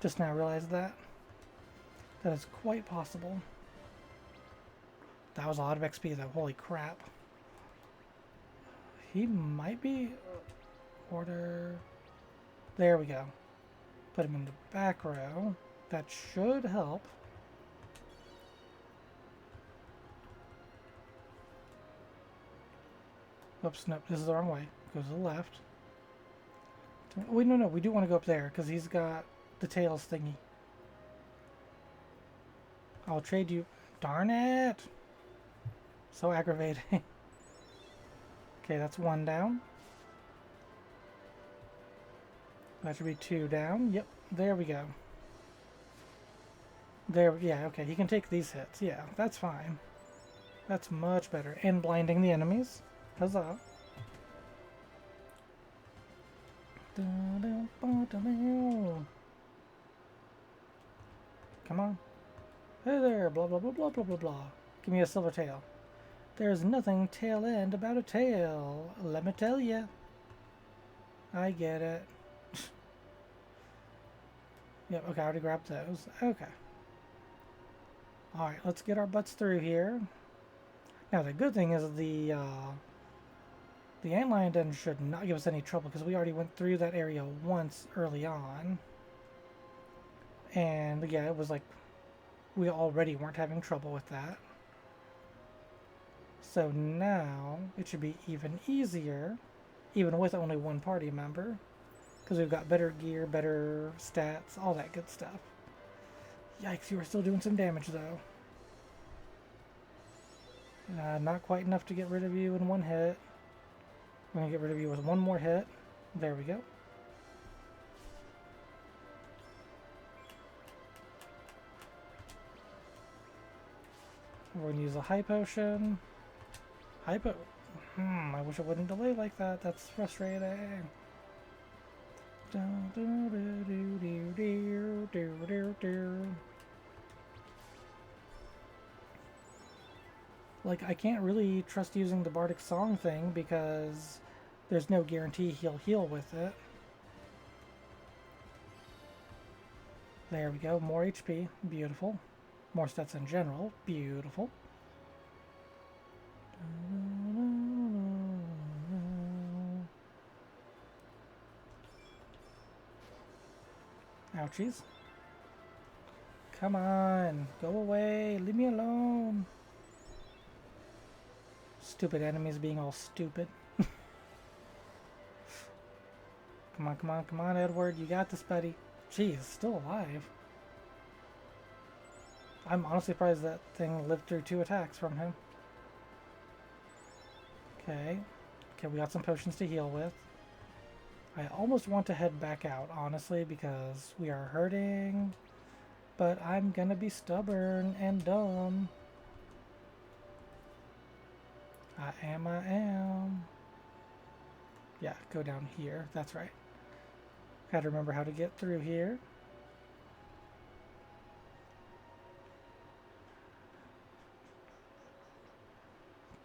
Just now realized that. That is quite possible. That was a lot of XP though, holy crap. He might be... Order... There we go. Put him in the back row. That should help. Oops, nope, this is the wrong way. Go to the left. Wait, no, we do want to go up there, because he's got the tails thingy. I'll trade you... Darn it! So aggravating. Okay, that's one down. That should be two down. Yep, there we go. There, yeah, okay, he can take these hits. Yeah, that's fine. That's much better. And blinding the enemies. Huzzah. Come on. Hey there, blah blah blah blah blah blah blah. Give me a silver tail. There's nothing tail end about a tail. Let me tell ya. I get it. Yep, okay, I already grabbed those. Okay. Alright, let's get our butts through here. Now the good thing is the antlion den should not give us any trouble because we already went through that area once early on. And yeah, it was like we already weren't having trouble with that. So now it should be even easier, even with only one party member, because we've got better gear, better stats, all that good stuff. Yikes, you were still doing some damage though. Not quite enough to get rid of you in one hit. I'm going to get rid of you with one more hit. There we go. We're going to use a high potion. I wish it wouldn't delay like that. That's frustrating. Like, I can't really trust using the Bardic song thing because there's no guarantee he'll heal with it. There we go. More HP. Beautiful. More stats in general. Beautiful. Ouchies. Come on. Go away. Leave me alone. Stupid enemies being all stupid. Come on, come on, come on, Edward. You got this, buddy. Jeez, still alive. I'm honestly surprised that thing lived through 2 attacks from him. Okay. Okay, we got some potions to heal with. I almost want to head back out, honestly, because we are hurting. But I'm gonna be stubborn and dumb. I am. Yeah, go down here. That's right. Gotta remember how to get through here.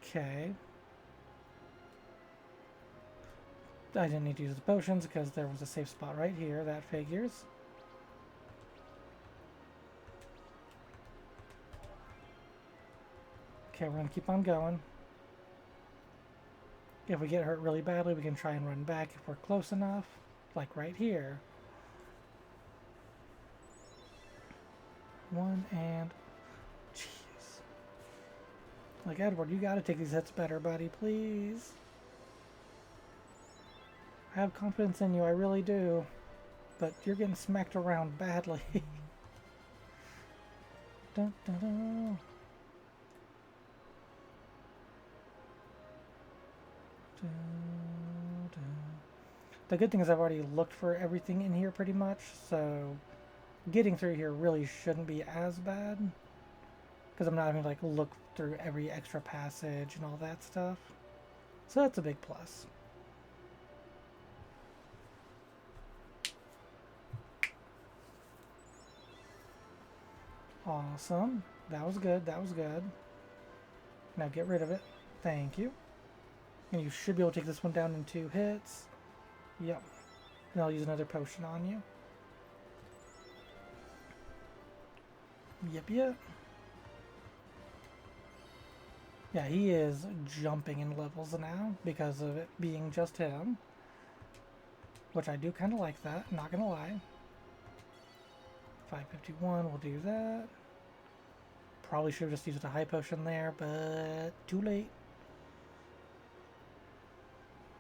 Okay. I didn't need to use the potions because there was a safe spot right here. That figures. Okay, we're gonna keep on going. If we get hurt really badly, we can try and run back if we're close enough. Like right here. One and... Jeez. Like, Edward, you gotta take these hits better, buddy, please. I have confidence in you, I really do. But you're getting smacked around badly. Dun, dun, dun. The good thing is I've already looked for everything in here pretty much, so getting through here really shouldn't be as bad. Because I'm not having to like look through every extra passage and all that stuff. So that's a big plus. Awesome. That was good. That was good. Now get rid of it. Thank you. And you should be able to take this one down in 2 hits. Yep. And I'll use another potion on you. Yep, yep. Yeah, he is jumping in levels now because of it being just him. Which I do kind of like that, not gonna lie. 551, we'll do that. Probably should have just used a high potion there, but too late.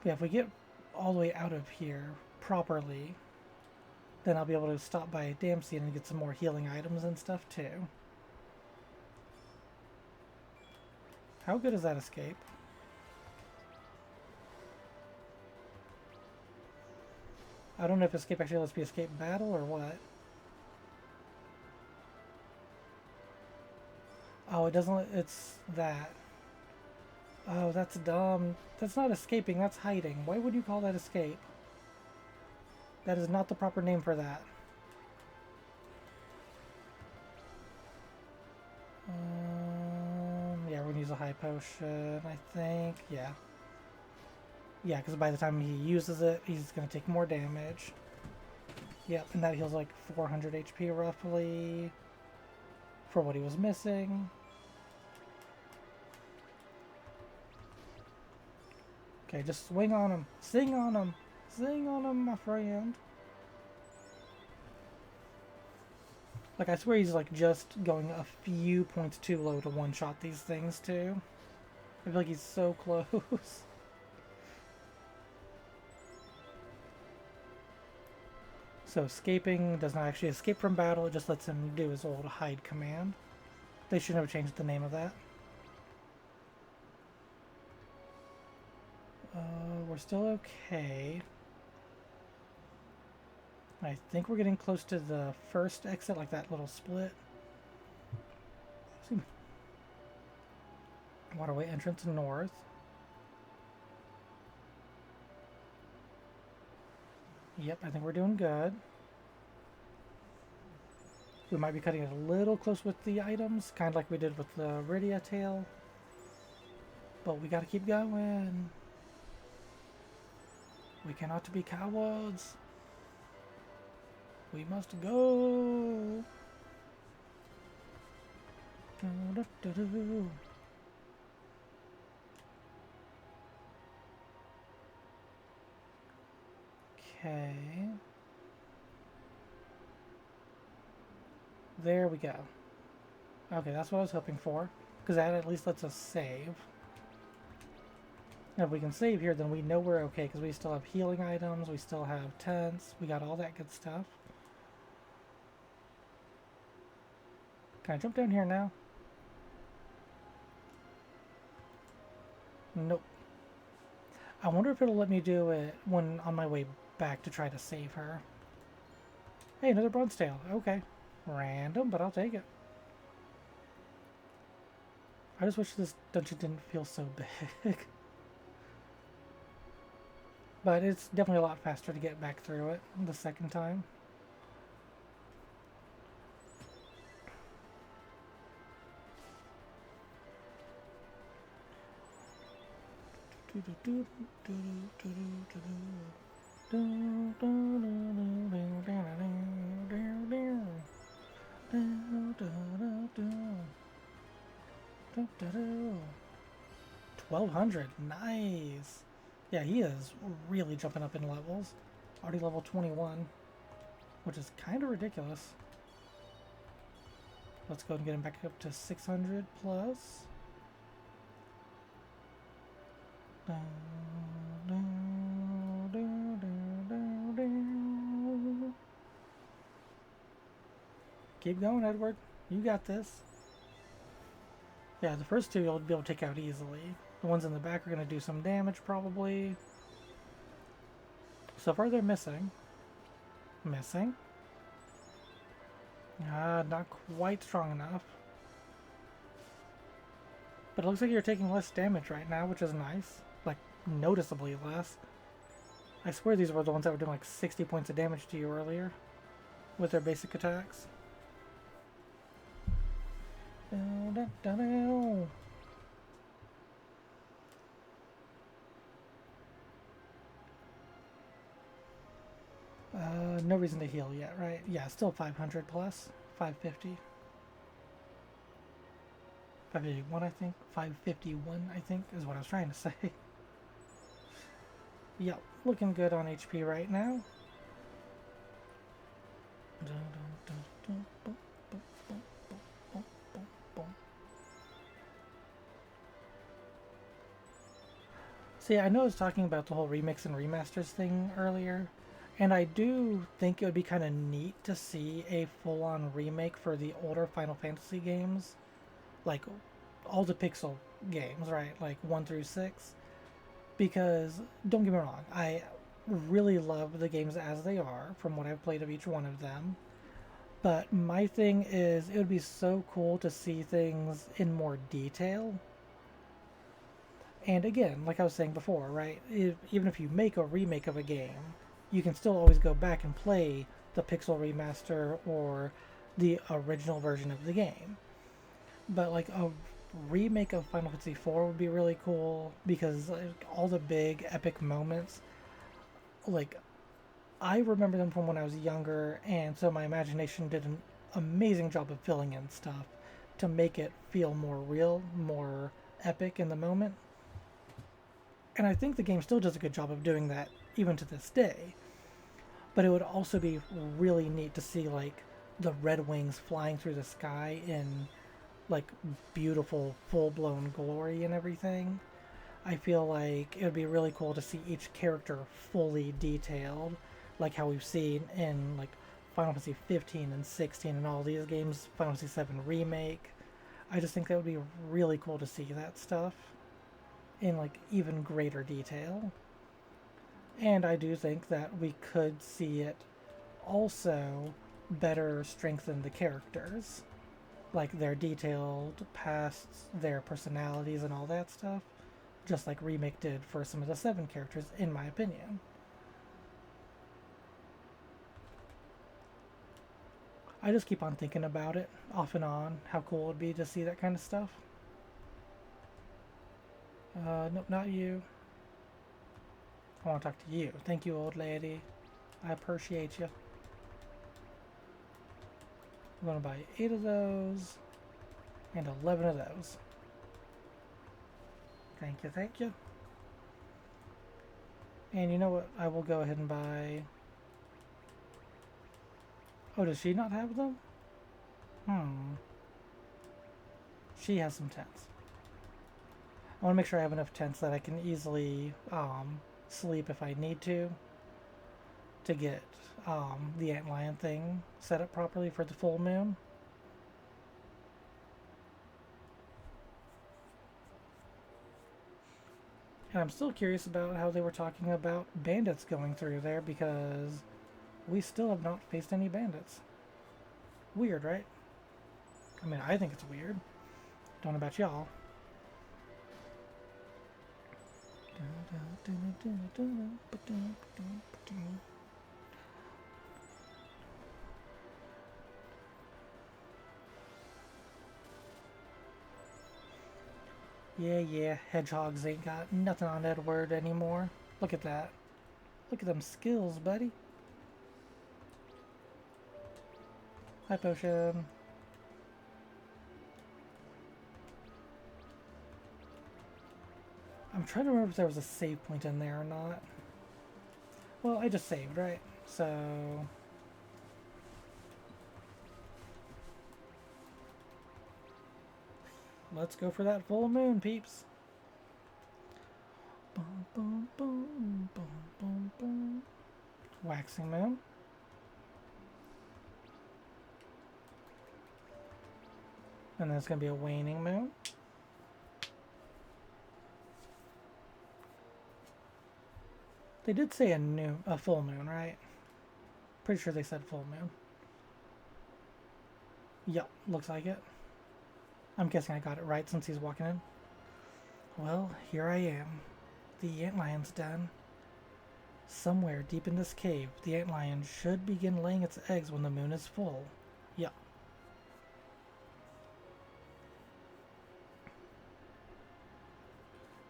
Yeah, if we get all the way out of here properly, then I'll be able to stop by Dempsey and get some more healing items and stuff too. How good is that escape? I don't know if escape actually lets me escape battle or what. Oh, it doesn't. It's that. Oh, that's dumb. That's not escaping, that's hiding. Why would you call that escape? That is not the proper name for that. Yeah, we're gonna use a high potion, I think. Yeah. Yeah, because by the time he uses it, he's gonna take more damage. Yep, and that heals like 400 HP roughly for what he was missing. Okay, just swing on him. Sing on him. Sing on him, my friend. Like, I swear he's like just going a few points too low to one-shot these things too. I feel like he's so close. So escaping does not actually escape from battle, it just lets him do his old hide command. They should have changed the name of that. We're still okay. I think we're getting close to the first exit, like that little split. Waterway entrance north. Yep, I think we're doing good. We might be cutting it a little close with the items, kind of like we did with the Rydia tail. But we gotta keep going. We cannot be cowards. We must go. Okay. There we go. Okay, that's what I was hoping for. Because that at least lets us save. And if we can save here, then we know we're okay. Because we still have healing items. We still have tents. We got all that good stuff. Can I jump down here now? Nope. I wonder if it'll let me do it when on my way back to try to save her. Hey, another bronze tail. Okay. Random, but I'll take it. I just wish this dungeon didn't feel so big. But it's definitely a lot faster to get back through it the second time. $1,200, nice. Yeah, he is really jumping up in levels. Already level 21, which is kind of ridiculous. Let's go and get him back up to 600 plus. Keep going, Edward. You got this. Yeah, the first two you'll be able to take out easily. The ones in the back are going to do some damage, probably. So far, they're missing. Missing. Not quite strong enough. But it looks like you're taking less damage right now, which is nice. Like, noticeably less. I swear these were the ones that were doing like 60 points of damage to you earlier with their basic attacks. No reason to heal yet, right? Yeah, still 500 plus. 550. 551, I think. 551, I think, is what I was trying to say. Yep, looking good on HP right now. See, I know I was talking about the whole remix and remasters thing earlier, and I do think it would be kind of neat to see a full-on remake for the older Final Fantasy games, like all the Pixel games, right, like 1 through 6, because, don't get me wrong, I really love the games as they are, from what I've played of each one of them, but my thing is, it would be so cool to see things in more detail. And again, like I was saying before, right, even if you make a remake of a game, you can still always go back and play the Pixel remaster or the original version of the game. But like a remake of Final Fantasy IV would be really cool because like, all the big epic moments, like I remember them from when I was younger, and so my imagination did an amazing job of filling in stuff to make it feel more real, more epic in the moment. And I think the game still does a good job of doing that even to this day. But it would also be really neat to see like the red wings flying through the sky in like beautiful full-blown glory and everything. I feel like it would be really cool to see each character fully detailed, like how we've seen in like Final Fantasy 15 and 16 and all these games, Final Fantasy 7 Remake. I just think that would be really cool to see that stuff in like even greater detail. And I do think that we could see it also better strengthen the characters, like their detailed pasts, their personalities and all that stuff, just like Remake did for some of the 7 characters, in my opinion. I just keep on thinking about it, off and on, how cool it would be to see that kind of stuff. Nope, not you. I want to talk to you. Thank you, old lady. I appreciate you. I'm going to buy 8 of those and 11 of those. Thank you, thank you. And you know what? I will go ahead and buy... Oh, does she not have them? She has some tents. I want to make sure I have enough tents that I can easily sleep if I need to get the antlion thing set up properly for the full moon. And I'm still curious about how they were talking about bandits going through there because we still have not faced any bandits. Weird, right? I mean, I think it's weird. Don't know about y'all. Yeah, hedgehogs ain't got nothing on Edward anymore. Look at that. Look at them skills, buddy. Hi, potion. I'm trying to remember if there was a save point in there or not. Well, I just saved, right? So... let's go for that full moon, peeps. Boom, boom, boom, boom, boom, boom. Waxing moon. And then it's going to be a waning moon. They did say a full moon, right? Pretty sure they said full moon. Yep, looks like it. I'm guessing I got it right since he's walking in. Well, here I am. The antlion's done. Somewhere deep in this cave, the antlion should begin laying its eggs when the moon is full. Yep.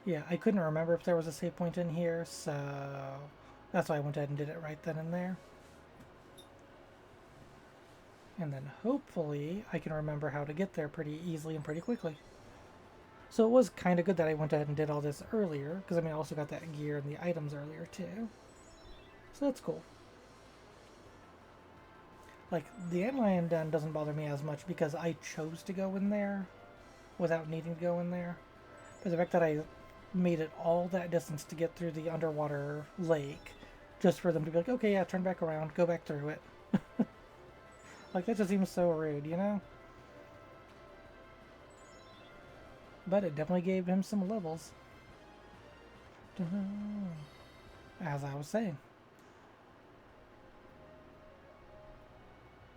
Yeah, I couldn't remember if there was a save point in here, so that's why I went ahead and did it right then and there. And then hopefully I can remember how to get there pretty easily and pretty quickly. So it was kind of good that I went ahead and did all this earlier, because I mean I also got that gear and the items earlier too. So that's cool. Like, the antlion den doesn't bother me as much because I chose to go in there without needing to go in there. But the fact that I made it all that distance to get through the underwater lake just for them to be like, okay, yeah, turn back around, go back through it. Like, that just seems so rude, you know? But it definitely gave him some levels. As I was saying.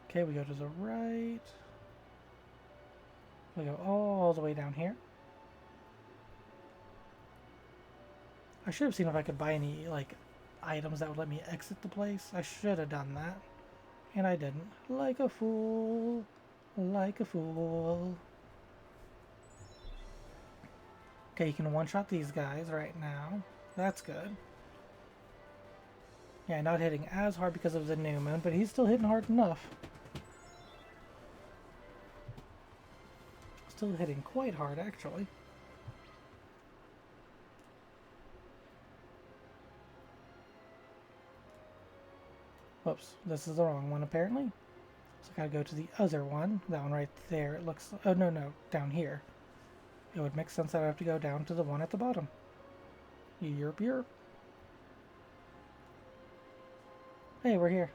Okay, we go to the right. We go all the way down here. I should have seen if I could buy any, like, items that would let me exit the place. I should have done that. And I didn't. Like a fool. Like a fool. Okay, you can one-shot these guys right now. That's good. Yeah, not hitting as hard because of the new moon, but he's still hitting hard enough. Still hitting quite hard, actually. Whoops, this is the wrong one apparently. So I gotta go to the other one. That one right there, it looks... oh, no, down here. It would make sense that I have to go down to the one at the bottom. Yerp. Hey, we're here.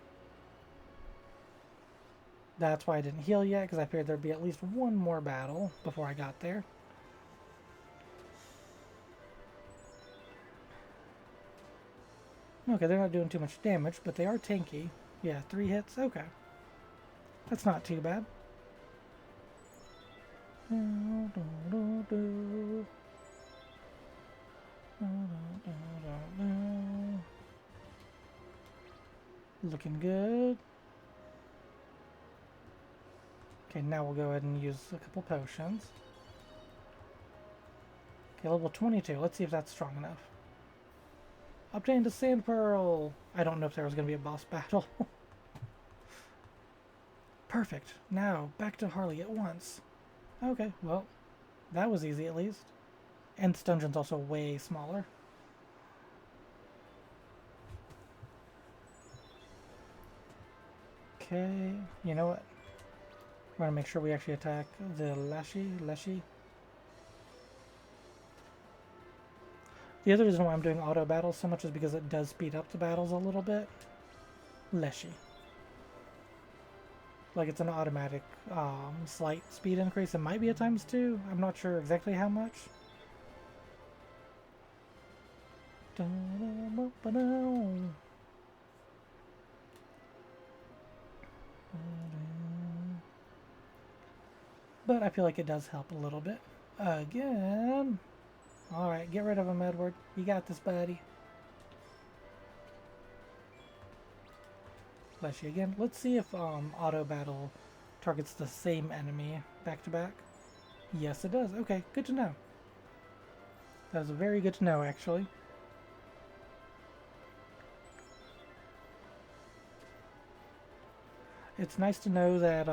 That's why I didn't heal yet, because I figured there'd be at least one more battle before I got there. Okay, they're not doing too much damage, but they are tanky. Yeah, 3 hits? Okay. That's not too bad. Looking good. Okay, now we'll go ahead and use a couple potions. Okay, level 22. Let's see if that's strong enough. Obtained a sand pearl! I don't know if there was going to be a boss battle. Perfect. Now, back to Harley at once. Okay, well, that was easy at least. And this dungeon's also way smaller. Okay, you know what? We're going to make sure we actually attack the Leshy. The other reason why I'm doing auto battles so much is because it does speed up the battles a little bit. Leshy. Like, it's an automatic slight speed increase. It might be a ×2. I'm not sure exactly how much. But I feel like it does help a little bit. Again. Alright, get rid of him, Edward. You got this, buddy. Bless you again. Let's see if auto battle targets the same enemy back to back. Yes, it does. Okay, good to know. That was very good to know, actually. It's nice to know that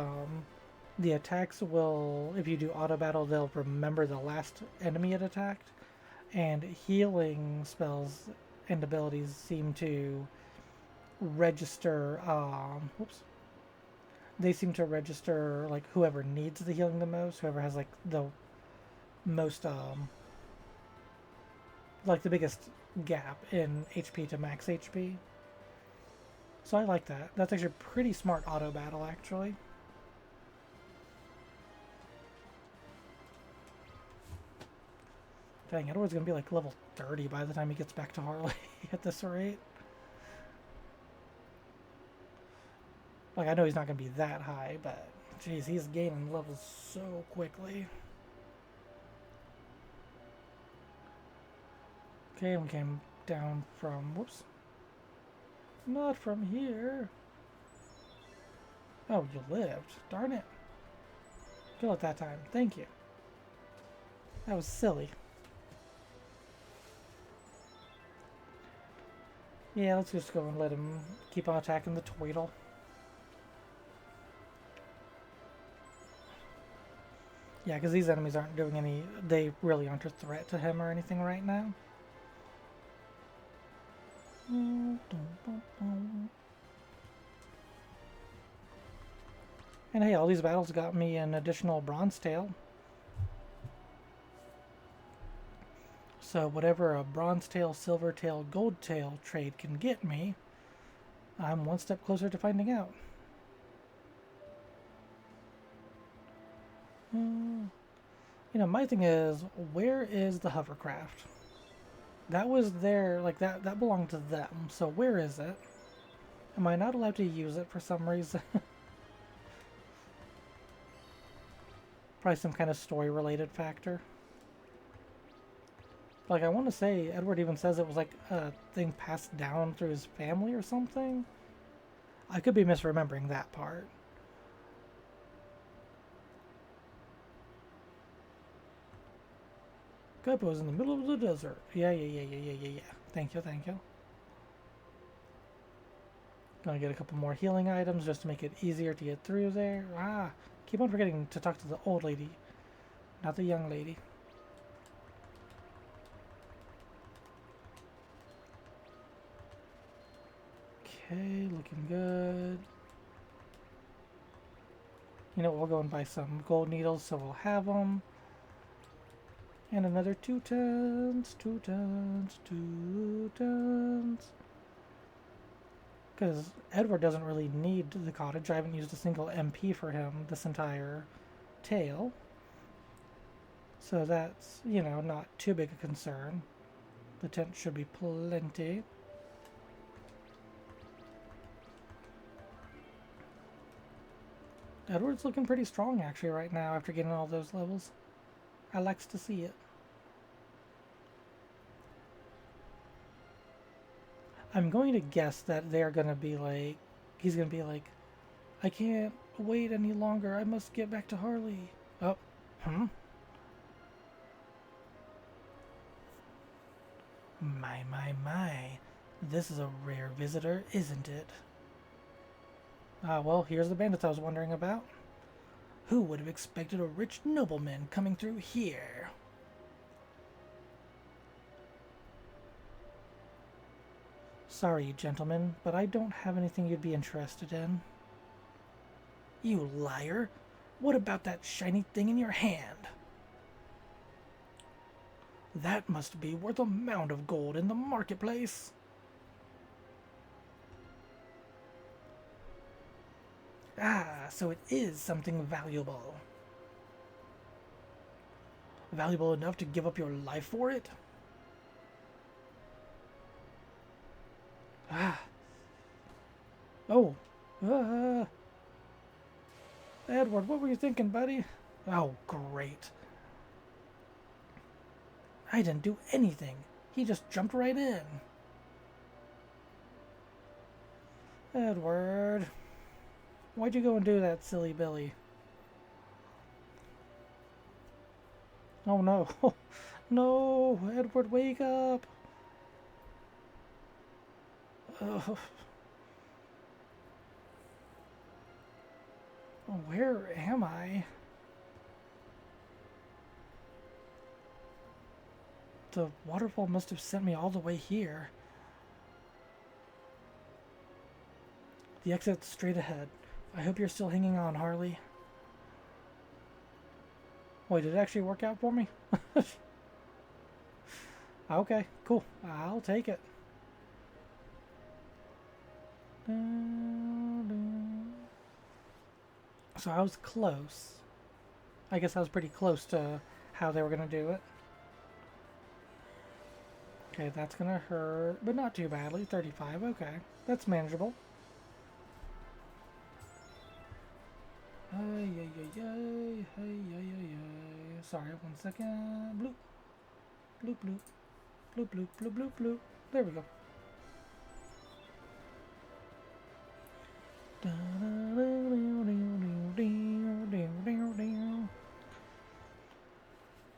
the attacks will, if you do auto battle, they'll remember the last enemy it attacked, and healing spells and abilities seem to register, whoops, they seem to register like whoever needs the healing the most, whoever has like the most, like the biggest gap in HP to max HP. So I like that. That's actually pretty smart auto battle, actually. Dang, Edward's gonna be like level 30 by the time he gets back to Harley at this rate. Like, I know he's not gonna be that high, but geez, he's gaining levels so quickly. Okay, we came down from, whoops. Not from here. Oh, you lived. Darn it. Kill it that time. Thank you. That was silly. Yeah, let's just go and let him keep on attacking the Tweedle. Yeah, because these enemies aren't doing any... They really aren't a threat to him or anything right now. And hey, all these battles got me an additional bronze tail. So whatever a bronze tail, silver tail, gold tail trade can get me, I'm one step closer to finding out. You know, my thing is, where is the hovercraft? That was there, like that belonged to them, so where is it? Am I not allowed to use it for some reason? Probably some kind of story-related factor. Like, I want to say, Edward even says it was like a thing passed down through his family or something. I could be misremembering that part. Guppo's in the middle of the desert. Yeah. Thank you. Gonna get a couple more healing items just to make it easier to get through there. Ah, keep on forgetting to talk to the old lady, not the young lady. Okay, looking good. You know, we'll go and buy some gold needles so we'll have them. And another 2 tons. Because Edward doesn't really need the cottage. I haven't used a single MP for him this entire tale. So that's, you know, not too big a concern. The tent should be plenty. Edward's looking pretty strong actually right now after getting all those levels. I likes to see it. I'm going to guess that they're going to be like, he's going to be like, I can't wait any longer. I must get back to Harley. Oh, My. This is a rare visitor, isn't it? Ah, well, here's the bandits I was wondering about. Who would have expected a rich nobleman coming through here? Sorry, gentlemen, but I don't have anything you'd be interested in. You liar! What about that shiny thing in your hand? That must be worth a mound of gold in the marketplace. Ah, so it is something valuable. Valuable enough to give up your life for it? Oh. Edward, what were you thinking, buddy? Oh, great. I didn't do anything. He just jumped right in. Edward. Why'd you go and do that, silly Billy? Oh no. No, Edward, wake up. Ugh. Where am I? The waterfall must have sent me all the way here. The exit's straight ahead. I hope you're still hanging on, Harley. Wait, did it actually work out for me? Okay, cool. I'll take it. So I was close. I guess I was pretty close to how they were going to do it. Okay, that's going to hurt, but not too badly. 35, okay. That's manageable. Ay, ay, ay, ay, ay, ay, ay. Sorry, 1 second. Bloop. Bloop, bloop. Bloop, bloop, bloop, bloop, bloop. There we go.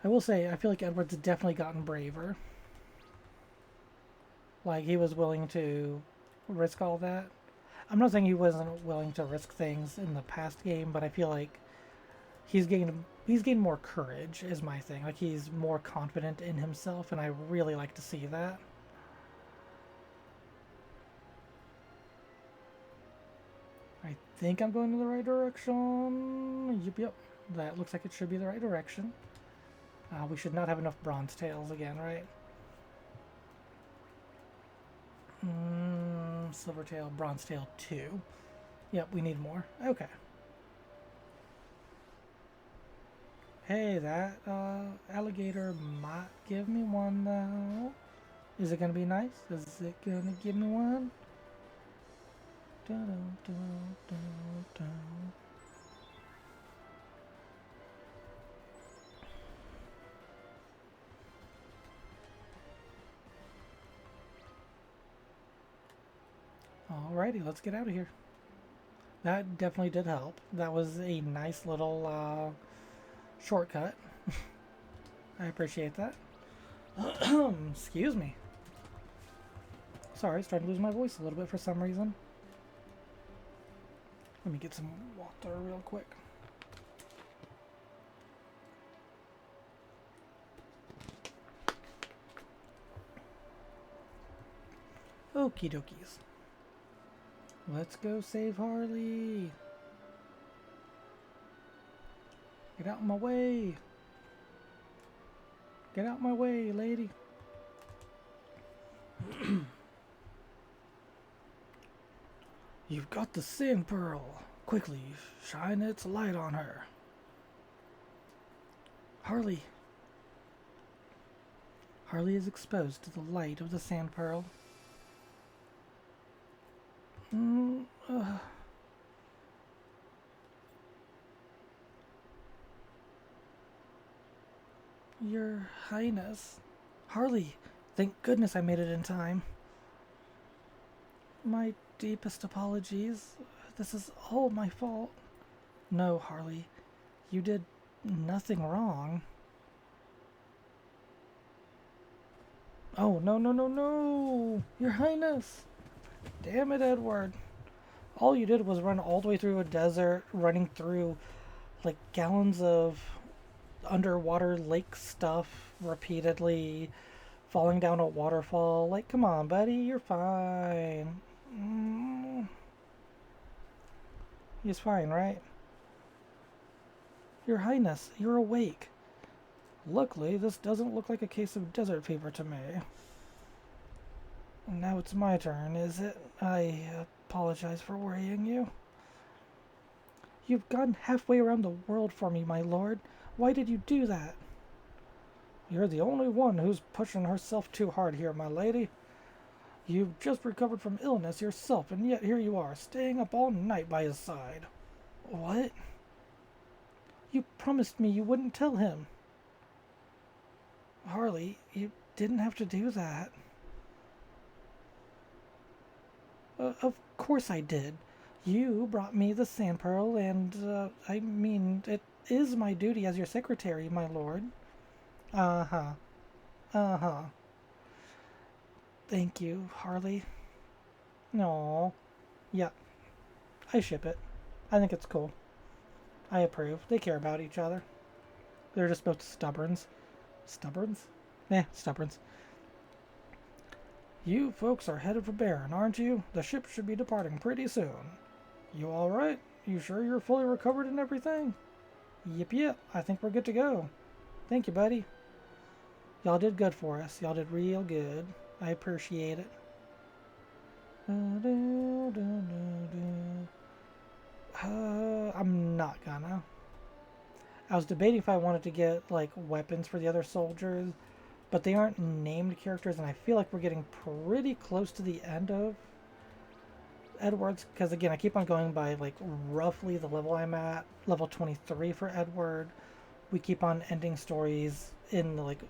I will say, I feel like Edward's definitely gotten braver. Like, he was willing to risk all that. I'm not saying he wasn't willing to risk things in the past game, but I feel like he's gained more courage, is my thing. Like, he's more confident in himself, and I really like to see that. I think I'm going in the right direction. Yep. That looks like it should be the right direction. We should not have enough bronze tails again, right? Silver tail, bronze tail 2. Yep, we need more. Okay. Hey, that alligator might give me one, though. Is it going to be nice? Is it going to give me one? Dun, dun, dun, dun. Alrighty, let's get out of here. That definitely did help. That was a nice little shortcut. I appreciate that. Excuse me. Sorry, starting to lose my voice a little bit for some reason. Let me get some water real quick. Okie dokies. Let's go save Harley. Get out of my way. Get out of my way, lady. You've got the sand pearl. Quickly, shine its light on her. Harley. Harley is exposed to the light of the sand pearl. Your Highness. Harley, thank goodness I made it in time. My deepest apologies. This is all my fault. No, Harley. You did nothing wrong. Oh, no, no, no, no! Your Highness! Damn it, Edward. All you did was run all the way through a desert, running through, like, gallons of underwater lake stuff repeatedly, falling down a waterfall. Like, come on, buddy, you're fine. He's fine, right? Your Highness, you're awake. Luckily, this doesn't look like a case of desert fever to me. Now it's my turn, is it? I apologize for worrying you. You've gone halfway around the world for me, my lord. Why did you do that? You're the only one who's pushing herself too hard here, my lady. You've just recovered from illness yourself, and yet here you are, staying up all night by his side. What? You promised me you wouldn't tell him. Harley, you didn't have to do that. Of course I did. You brought me the sand pearl, and, I mean, it is my duty as your secretary, my lord. Uh-huh. Uh-huh. Thank you, Harley. No. Yeah, I ship it. I think it's cool. I approve. They care about each other. They're just both stubborns. Stubborns? Stubborns. You folks are headed for Baron, aren't you? The ship should be departing pretty soon. You alright? You sure you're fully recovered and everything? Yep. I think we're good to go. Thank you, buddy. Y'all did good for us. Y'all did real good. I appreciate it. I'm not gonna. I was debating if I wanted to get, like, weapons for the other soldiers, but they aren't named characters, and I feel like we're getting pretty close to the end of Edward's, because again, I keep on going by, like, roughly the level I'm at, level 23 for Edward. We keep on ending stories in, like,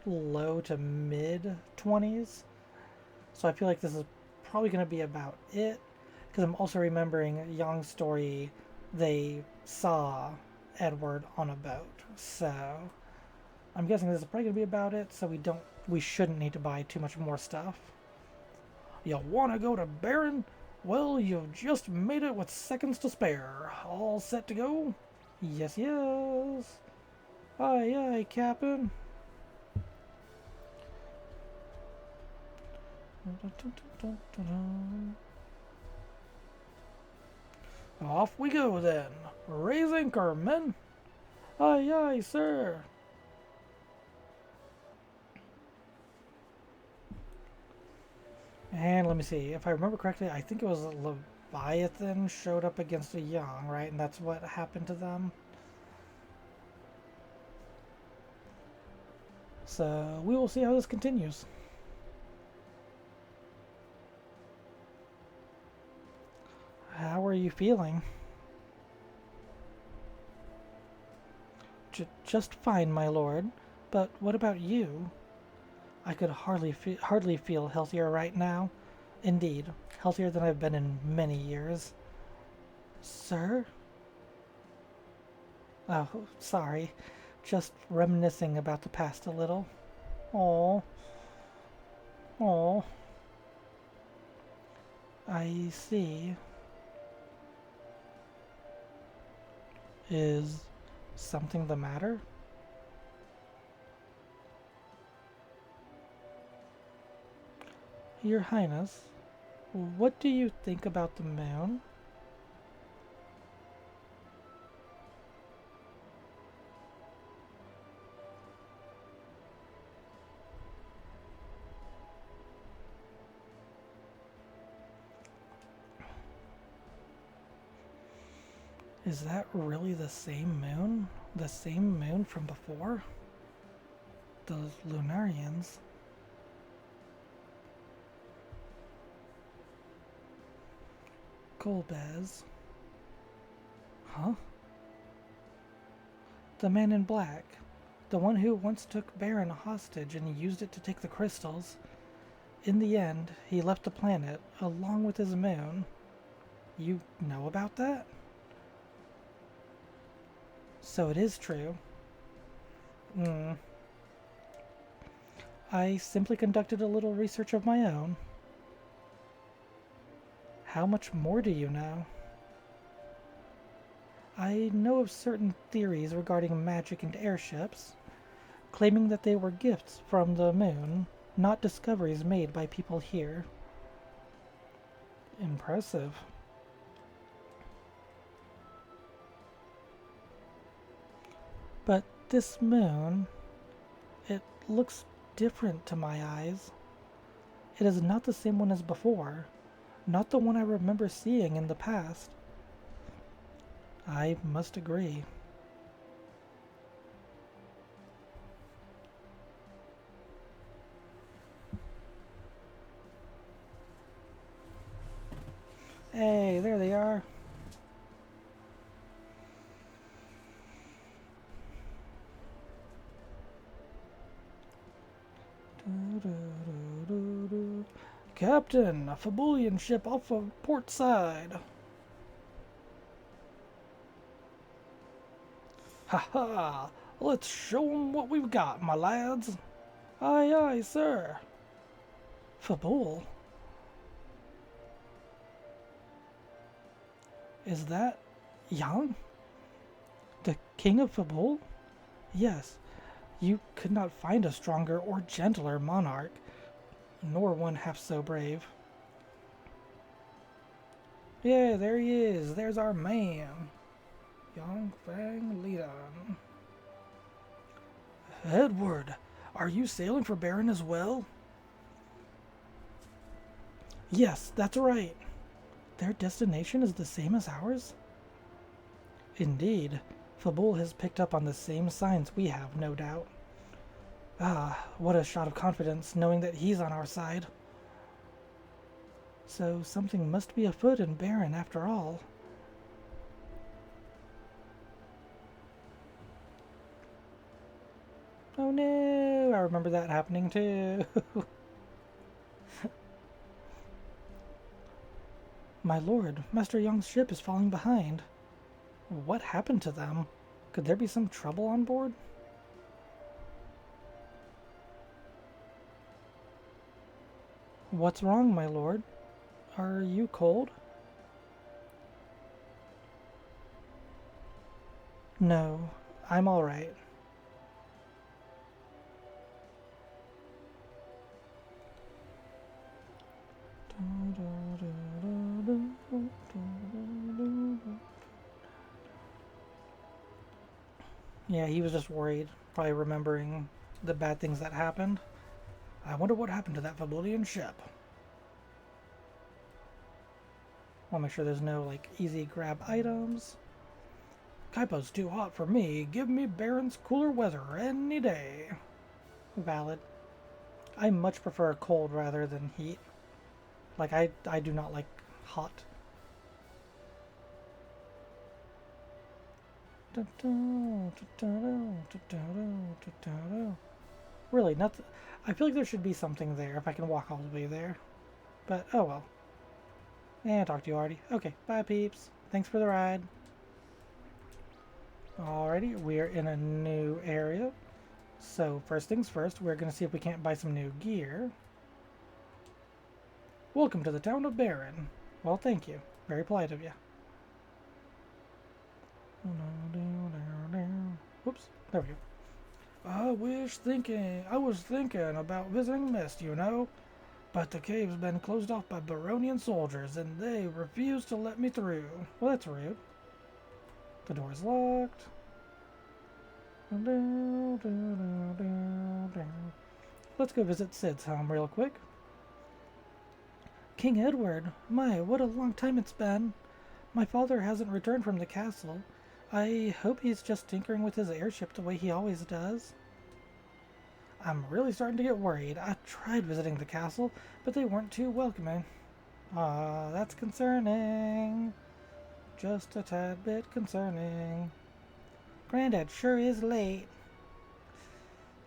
low to mid 20s, so I feel like this is probably going to be about it, because I'm also remembering Young's story, they saw Edward on a boat, so I'm guessing this is probably going to be about it, so we shouldn't need to buy too much more stuff. You want to go to Baron? Well, you've just made it with seconds to spare. All set to go? Yes. Aye, Captain. Off we go then. Raise anchor, men. Aye, sir. And let me see. If I remember correctly, I think it was Leviathan showed up against a Young, right? And that's what happened to them. So we will see how this continues. How are you feeling? Just fine, my lord. But what about you? I could hardly feel healthier right now. Indeed, healthier than I've been in many years. Sir? Oh, sorry. Just reminiscing about the past a little. Oh. I see. Is something the matter? Your Highness, what do you think about the moon? Is that really the same moon? The same moon from before? Those Lunarians. Golbez. Huh? The man in black. The one who once took Baron hostage and used it to take the crystals. In the end, he left the planet, along with his moon. You know about that? So it is true. I simply conducted a little research of my own. How much more do you know? I know of certain theories regarding magic and airships, claiming that they were gifts from the moon, not discoveries made by people here. Impressive. But this moon, it looks different to my eyes. It is not the same one as before, not the one I remember seeing in the past. I must agree. Captain, a Fabulian ship off of port side. Ha ha! Let's show 'em what we've got, my lads. Aye, aye, sir. Fabul? Is that Yang? The king of Fabul? Yes, you could not find a stronger or gentler monarch, nor one half so brave. Yeah, there he is. There's our man. Yang Fang Lidan. Edward, are you sailing for Baron as well? Yes, that's right. Their destination is the same as ours? Indeed. Fabul has picked up on the same signs we have, no doubt. Ah, what a shot of confidence, knowing that he's on our side. So something must be afoot in Baron after all. Oh no, I remember that happening too. My lord, Master Young's ship is falling behind. What happened to them? Could there be some trouble on board? What's wrong, my lord? Are you cold? No, I'm all right. Yeah, he was just worried, probably remembering the bad things that happened. I wonder what happened to that Fabulian ship. Want to make sure there's no, like, easy grab items. Kaipo's too hot for me. Give me Baron's cooler weather any day. Valid. I much prefer cold rather than heat. Like, I do not like hot. Really, nothing. I feel like there should be something there if I can walk all the way there. But, oh well. And talked to you already. Okay, bye peeps. Thanks for the ride. Alrighty, we're in a new area. So, first things first, we're going to see if we can't buy some new gear. Welcome to the town of Baron. Well, thank you. Very polite of you. Whoops, there we go. I was thinking about visiting Mist, you know. But the cave's been closed off by Baronian soldiers, and they refuse to let me through. Well, that's rude. The door's locked. Let's go visit Sid's home real quick. King Edward, my, what a long time it's been. My father hasn't returned from the castle. I hope he's just tinkering with his airship the way he always does. I'm really starting to get worried. I tried visiting the castle, but they weren't too welcoming. Ah, that's concerning. Just a tad bit concerning. Granddad sure is late.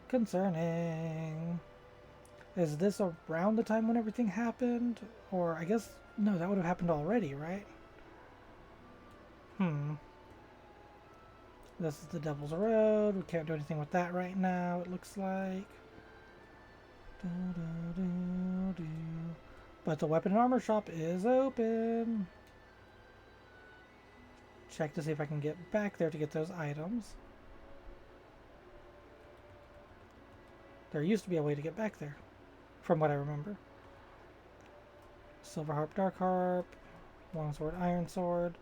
Concerning. Is this around the time when everything happened? Or I guess, no, that would have happened already, right? This is the Devil's Road. We can't do anything with that right now, it looks like. But the weapon and armor shop is open. Check to see if I can get back there to get those items. There used to be a way to get back there, from what I remember. Silver Harp, Dark Harp, Longsword, Iron Sword.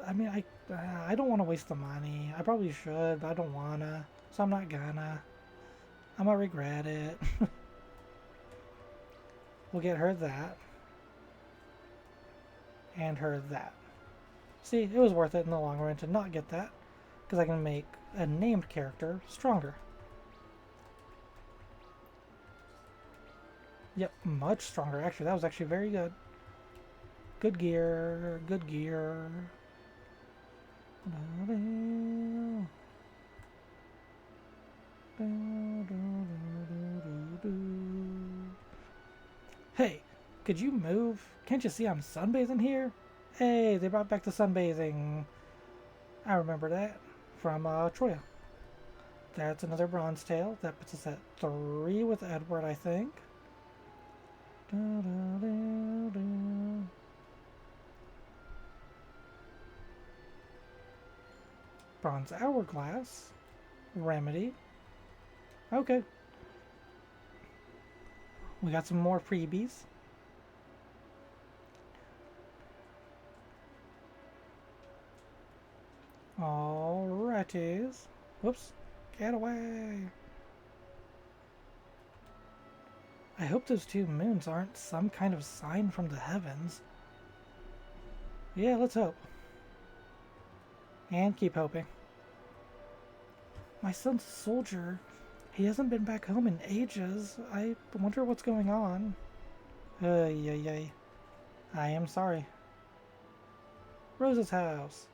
I mean, I don't want to waste the money. I probably should, but I don't wanna. So I'm not gonna. I'm gonna regret it. We'll get her that. And her that. See, it was worth it in the long run to not get that. Because I can make a named character stronger. Yep, much stronger. Actually, that was actually very good. Good gear. Good gear. Could you move? Can't you see I'm sunbathing here? Hey, they brought back the sunbathing. I remember that from Troya. That's another bronze tail. That puts us at 3 with Edward, I think. Bronze hourglass. Remedy. Okay. We got some more freebies. Alrighties. Whoops. Get away. I hope those 2 moons aren't some kind of sign from the heavens. Yeah, let's hope. And keep hoping. My son's a soldier. He hasn't been back home in ages. I wonder what's going on. Yay. I am sorry. Rose's house.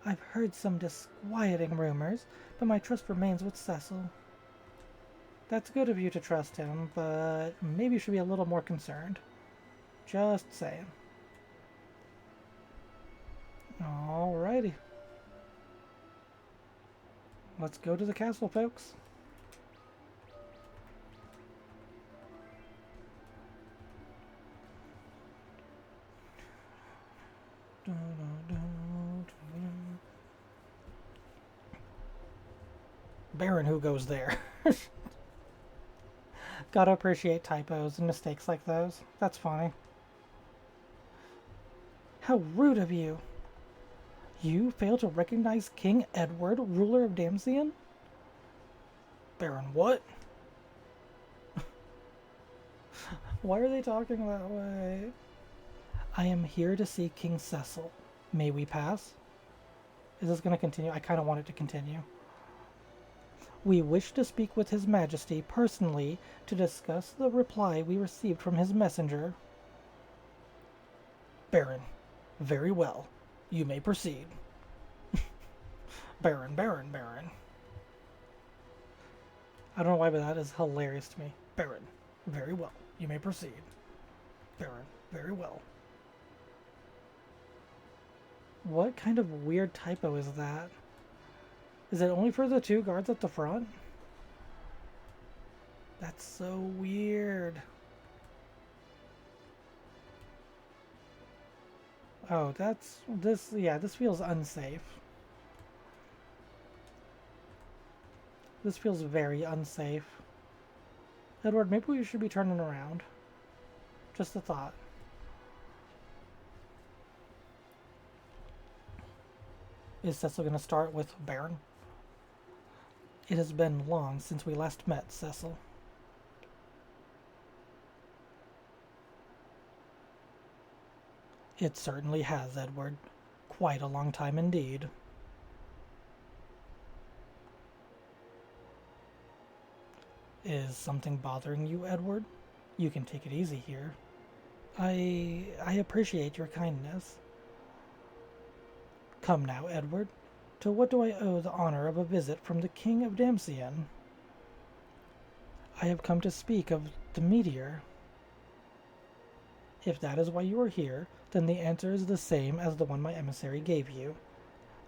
I've heard some disquieting rumors, but my trust remains with Cecil. That's good of you to trust him, but maybe you should be a little more concerned. Just saying. Alrighty. Let's go to the castle, folks. Baron, who goes there? Gotta appreciate typos and mistakes like those. That's funny. How rude of you! You fail to recognize King Edward, ruler of Damsian? Baron, what? Why are they talking that way? I am here to see King Cecil. May we pass? Is this going to continue? I kind of want it to continue. We wish to speak with His Majesty personally to discuss the reply we received from his messenger. Baron, very well. You may proceed. Baron. I don't know why, but that is hilarious to me. Baron, very well. You may proceed. Baron, very well. What kind of weird typo is that? Is it only for the 2 guards at the front? That's so weird. Oh, that's this. Yeah, this feels unsafe. This feels very unsafe. Edward, maybe we should be turning around. Just a thought. Is Cecil going to start with Baron? It has been long since we last met, Cecil. It certainly has, Edward. Quite a long time indeed. Is something bothering you, Edward? You can take it easy here. I appreciate your kindness. Come now, Edward. To what do I owe the honor of a visit from the King of Damsian? I have come to speak of the meteor. If that is why you are here, then the answer is the same as the one my emissary gave you.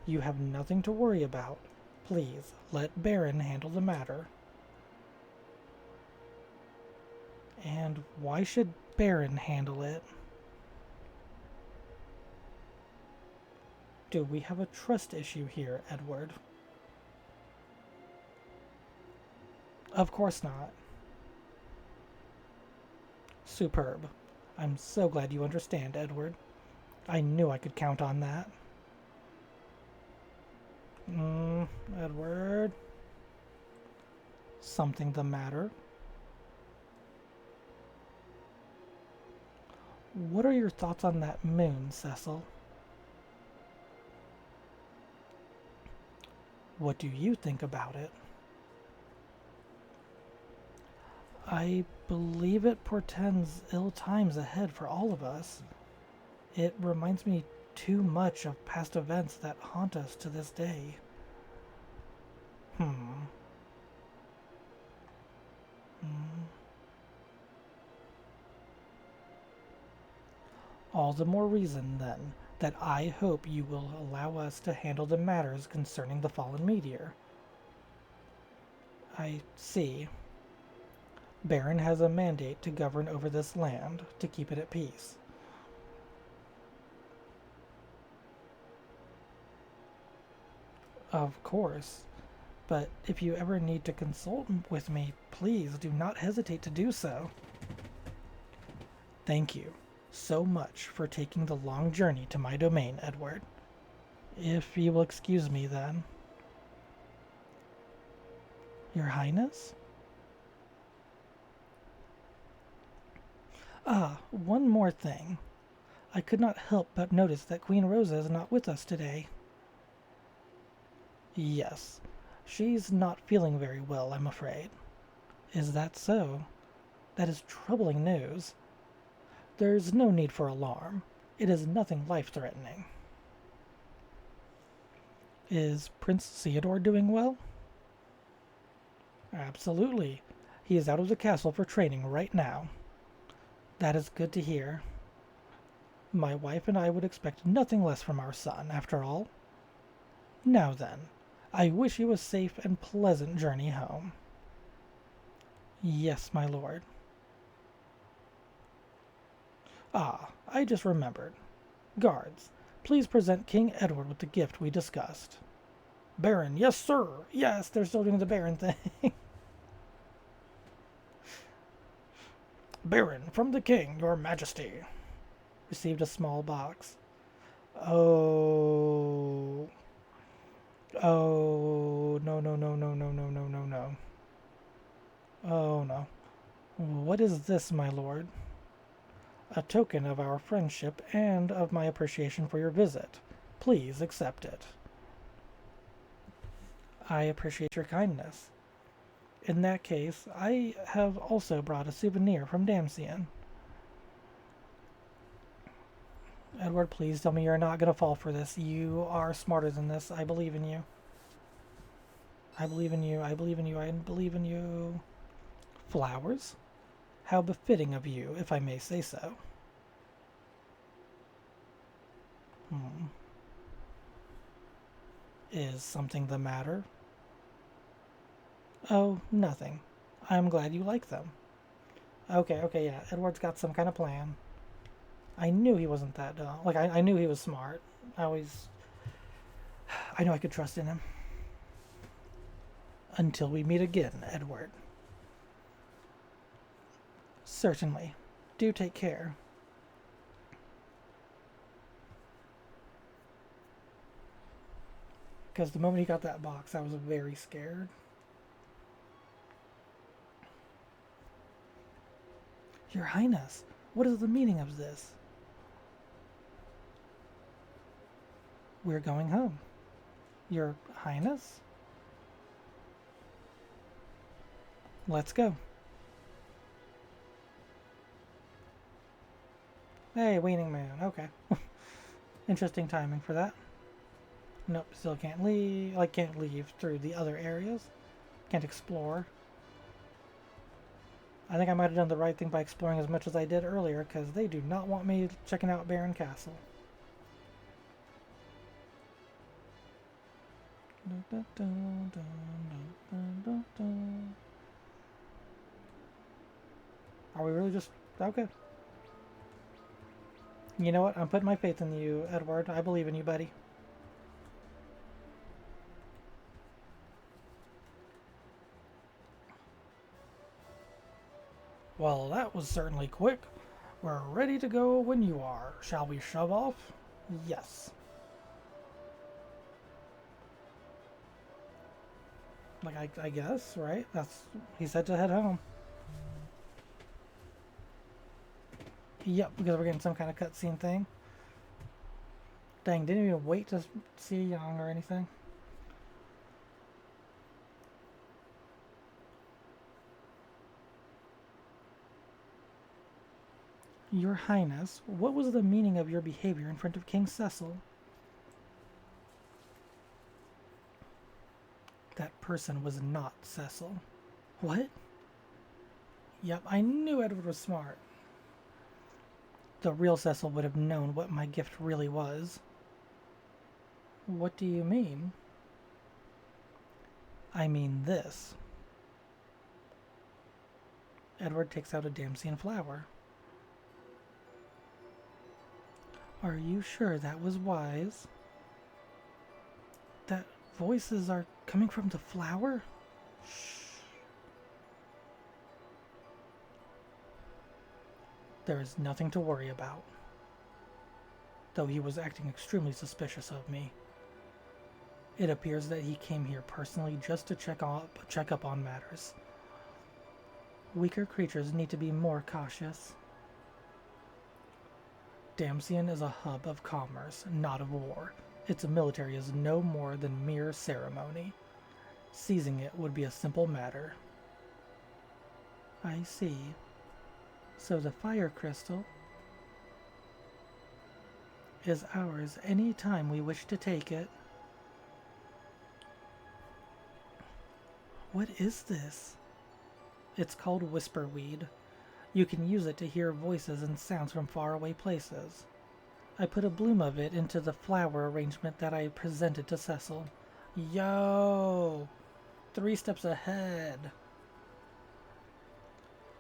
You have nothing to worry about. Please, let Baron handle the matter. And why should Baron handle it? Do we have a trust issue here, Edward? Of course not. Superb. I'm so glad you understand, Edward. I knew I could count on that. Edward? Something the matter? What are your thoughts on that moon, Cecil? What do you think about it? I believe it portends ill times ahead for all of us. It reminds me too much of past events that haunt us to this day. All the more reason, then, that I hope you will allow us to handle the matters concerning the fallen meteor. I see. Baron has a mandate to govern over this land, to keep it at peace. Of course. But if you ever need to consult with me, please do not hesitate to do so. Thank you so much for taking the long journey to my domain, Edward. If you will excuse me, then. Your Highness? Ah, one more thing. I could not help but notice that Queen Rosa is not with us today. Yes, she's not feeling very well, I'm afraid. Is that so? That is troubling news. There's no need for alarm. It is nothing life-threatening. Is Prince Theodore doing well? Absolutely. He is out of the castle for training right now. That is good to hear. My wife and I would expect nothing less from our son, after all. Now then, I wish you a safe and pleasant journey home. Yes, my lord. Ah, I just remembered. Guards, please present King Edward with the gift we discussed. Baron, yes, sir. Yes, they're still doing the Baron thing. Baron, from the king, your majesty. Received a small box. Oh. Oh, no, no, no, no, no, no, no, no, no. Oh, no. What is this, my lord? A token of our friendship and of my appreciation for your visit. Please accept it. I appreciate your kindness. In that case, I have also brought a souvenir from Damsian. Edward, please tell me you're not going to fall for this. You are smarter than this. I believe in you. I believe in you. I believe in you. I believe in you. Flowers? How befitting of you, if I may say so. Is something the matter? Oh, nothing. I'm glad you like them. Okay, yeah. Edward's got some kind of plan. I knew he wasn't that dumb. Like, I knew he was smart. I know I could trust in him. Until we meet again, Edward. Certainly. Do take care. Because the moment he got that box, I was very scared. Your Highness, what is the meaning of this? We're going home. Your Highness? Let's go. Hey, Waning Man. Okay. Interesting timing for that. Nope, still can't leave. Like, can't leave through the other areas. Can't explore. I think I might have done the right thing by exploring as much as I did earlier, because they do not want me checking out Baron Castle. Are we really just... Okay. You know what? I'm putting my faith in you, Edward. I believe in you, buddy. Well, that was certainly quick. We're ready to go when you are. Shall we shove off? Yes. Like, I guess, right? He said to head home. Yep, because we're getting some kind of cutscene thing. Dang, didn't even wait to see Young or anything. Your Highness, what was the meaning of your behavior in front of King Cecil? That person was not Cecil. What? Yep, I knew Edward was smart. The real Cecil would have known what my gift really was. What do you mean? I mean this. Edward takes out a damson flower. Are you sure that was wise? That voices are coming from the flower? Shh. There is nothing to worry about. Though he was acting extremely suspicious of me. It appears that he came here personally just to check up on matters. Weaker creatures need to be more cautious. Damsion is a hub of commerce, not of war. Its military is no more than mere ceremony. Seizing it would be a simple matter. I see. So the fire crystal is ours any time we wish to take it. What is this? It's called whisperweed. You can use it to hear voices and sounds from faraway places. I put a bloom of it into the flower arrangement that I presented to Cecil. Yo! 3 steps ahead.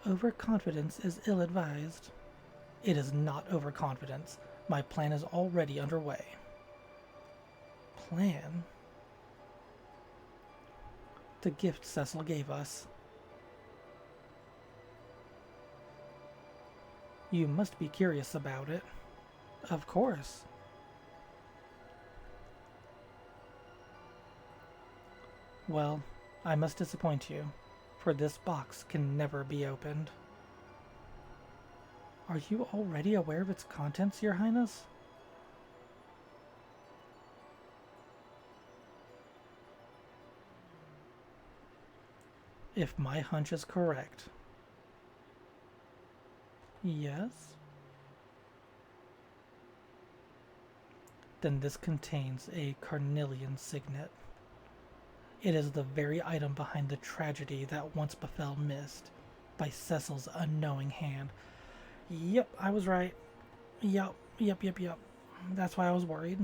Overconfidence is ill-advised. It is not overconfidence. My plan is already underway. Plan? The gift Cecil gave us. You must be curious about it. Of course. Well, I must disappoint you, for this box can never be opened. Are you already aware of its contents, Your Highness? If my hunch is correct. Yes? Then this contains a carnelian signet. It is the very item behind the tragedy that once befell Mist, by Cecil's unknowing hand. Yep, I was right. Yep. That's why I was worried.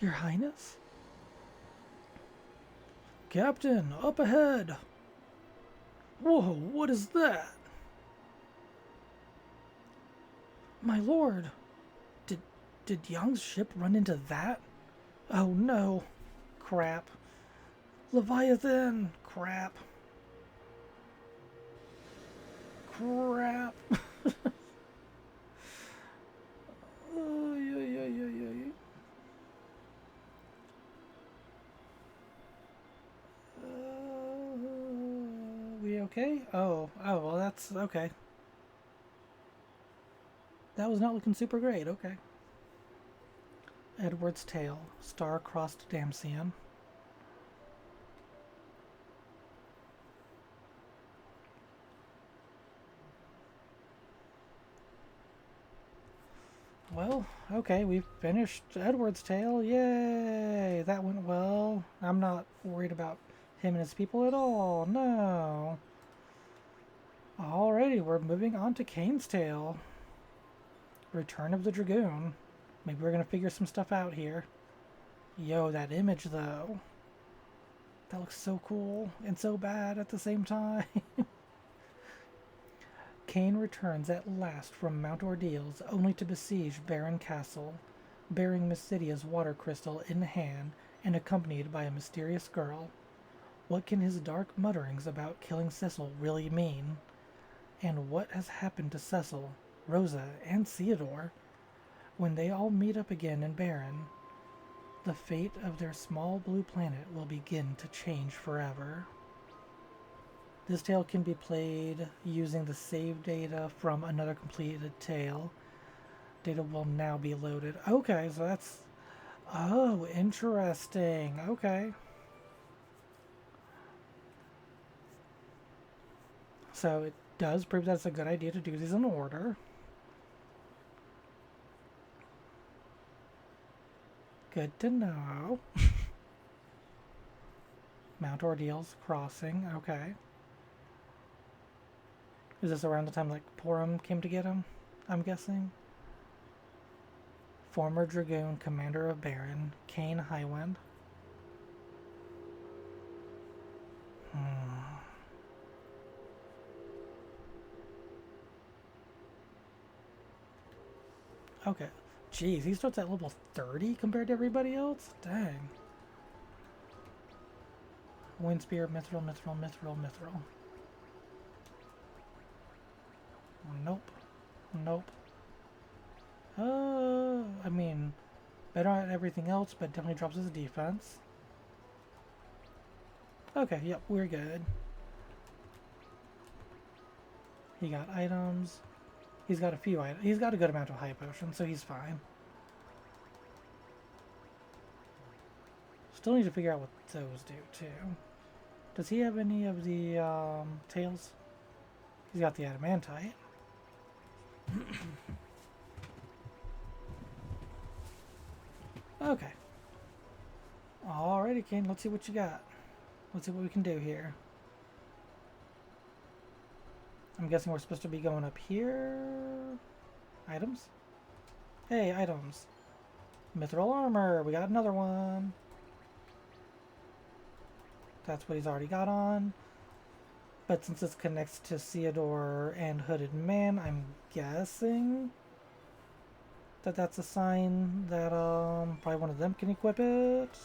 Your Highness? Captain, up ahead! Whoa, what is that? My lord! Did Young's ship run into that? Oh no! Crap. Leviathan! Crap. Crap. Oh, yeah. We okay? Oh, well, that's okay. That was not looking super great. Okay. Edward's Tale, Star-Crossed Damson. Well, okay, we finished Edward's Tale. Yay! That went well. I'm not worried about him and his people at all. No. Alrighty, we're moving on to Kane's Tale. Return of the Dragoon. Maybe we're gonna figure some stuff out here. Yo, that image though. That looks so cool and so bad at the same time. Kane returns at last from Mount Ordeals, only to besiege Baron Castle, bearing Mysidia's water crystal in hand and accompanied by a mysterious girl. What can his dark mutterings about killing Cecil really mean? And what has happened to Cecil, Rosa, and Theodore? When they all meet up again in Baron, the fate of their small blue planet will begin to change forever. This tale can be played using the save data from another completed tale. Data will now be loaded. Okay, so that's... Oh, interesting. Okay. So it does prove that's a good idea to do these in order. Good to know. Mount Ordeals Crossing. Okay. Is this around the time like Porum came to get him? I'm guessing. Former Dragoon, Commander of Baron, Kane Highwind. Okay. Jeez, he starts at level 30 compared to everybody else? Dang. Wind Spear, Mithril, Mithril, Mithril, Mithril. Nope. Nope. I mean, better at everything else, but definitely drops his defense. Okay, yep, we're good. He got items. He's got a few items. He's got a good amount of high potions, so he's fine. Still need to figure out what those do, too. Does he have any of the tails? He's got the adamantite. Okay. Alrighty, Kane, let's see what you got. Let's see what we can do here. I'm guessing we're supposed to be going up here. Items? Hey, items. Mithril armor. We got another one. That's what he's already got on. But since this connects to Theodore and Hooded Man, I'm guessing that that's a sign that probably one of them can equip it.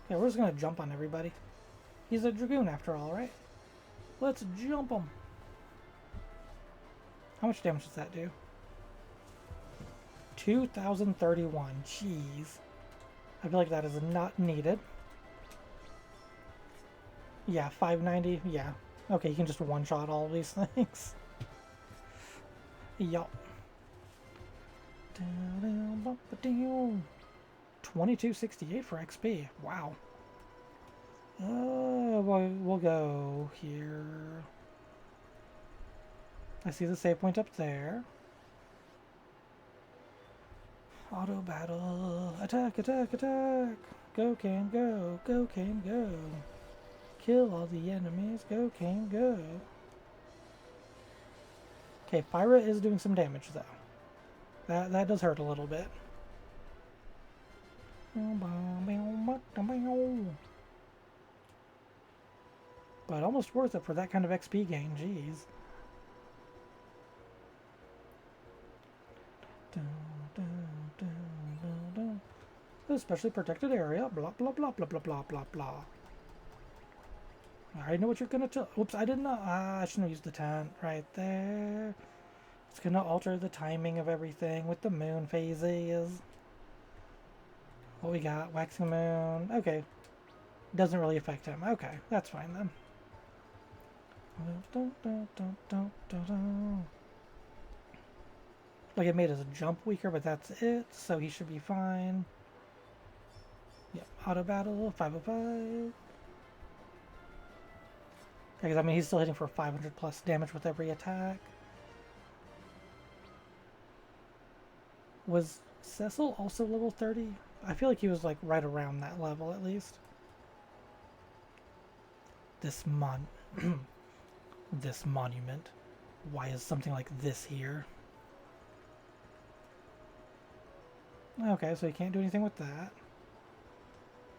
Yeah, we're just gonna jump on everybody. He's a Dragoon after all, right? Let's jump him. How much damage does that do? 2,031. Jeez. I feel like that is not needed. Yeah, 590. Yeah. Okay, you can just one-shot all of these things. Yup. 2268 for XP. Wow. We'll go here. I see the save point up there. Auto battle. Attack, attack, attack. Go, Kane, go. Go, Kane, go. Kill all the enemies. Go, Kane, go. Okay, Fyra is doing some damage, though. That does hurt a little bit. But almost worth it for that kind of XP gain, jeez. Especially protected area, blah blah blah blah blah blah blah blah. I already know what you're gonna tell. Oops, I didn't know. I shouldn't have used the tent right there. It's gonna alter the timing of everything with the moon phases. What we got? Waxing moon. Okay. Doesn't really affect him. Okay, that's fine then. Like, it made his jump weaker, but that's it, so he should be fine. Yep, auto battle, 505. Because, I mean, he's still hitting for 500 plus damage with every attack. Was Cecil also level 30? I feel like he was, like, right around that level, at least. This this monument. Why is something like this here? Okay, so you can't do anything with that.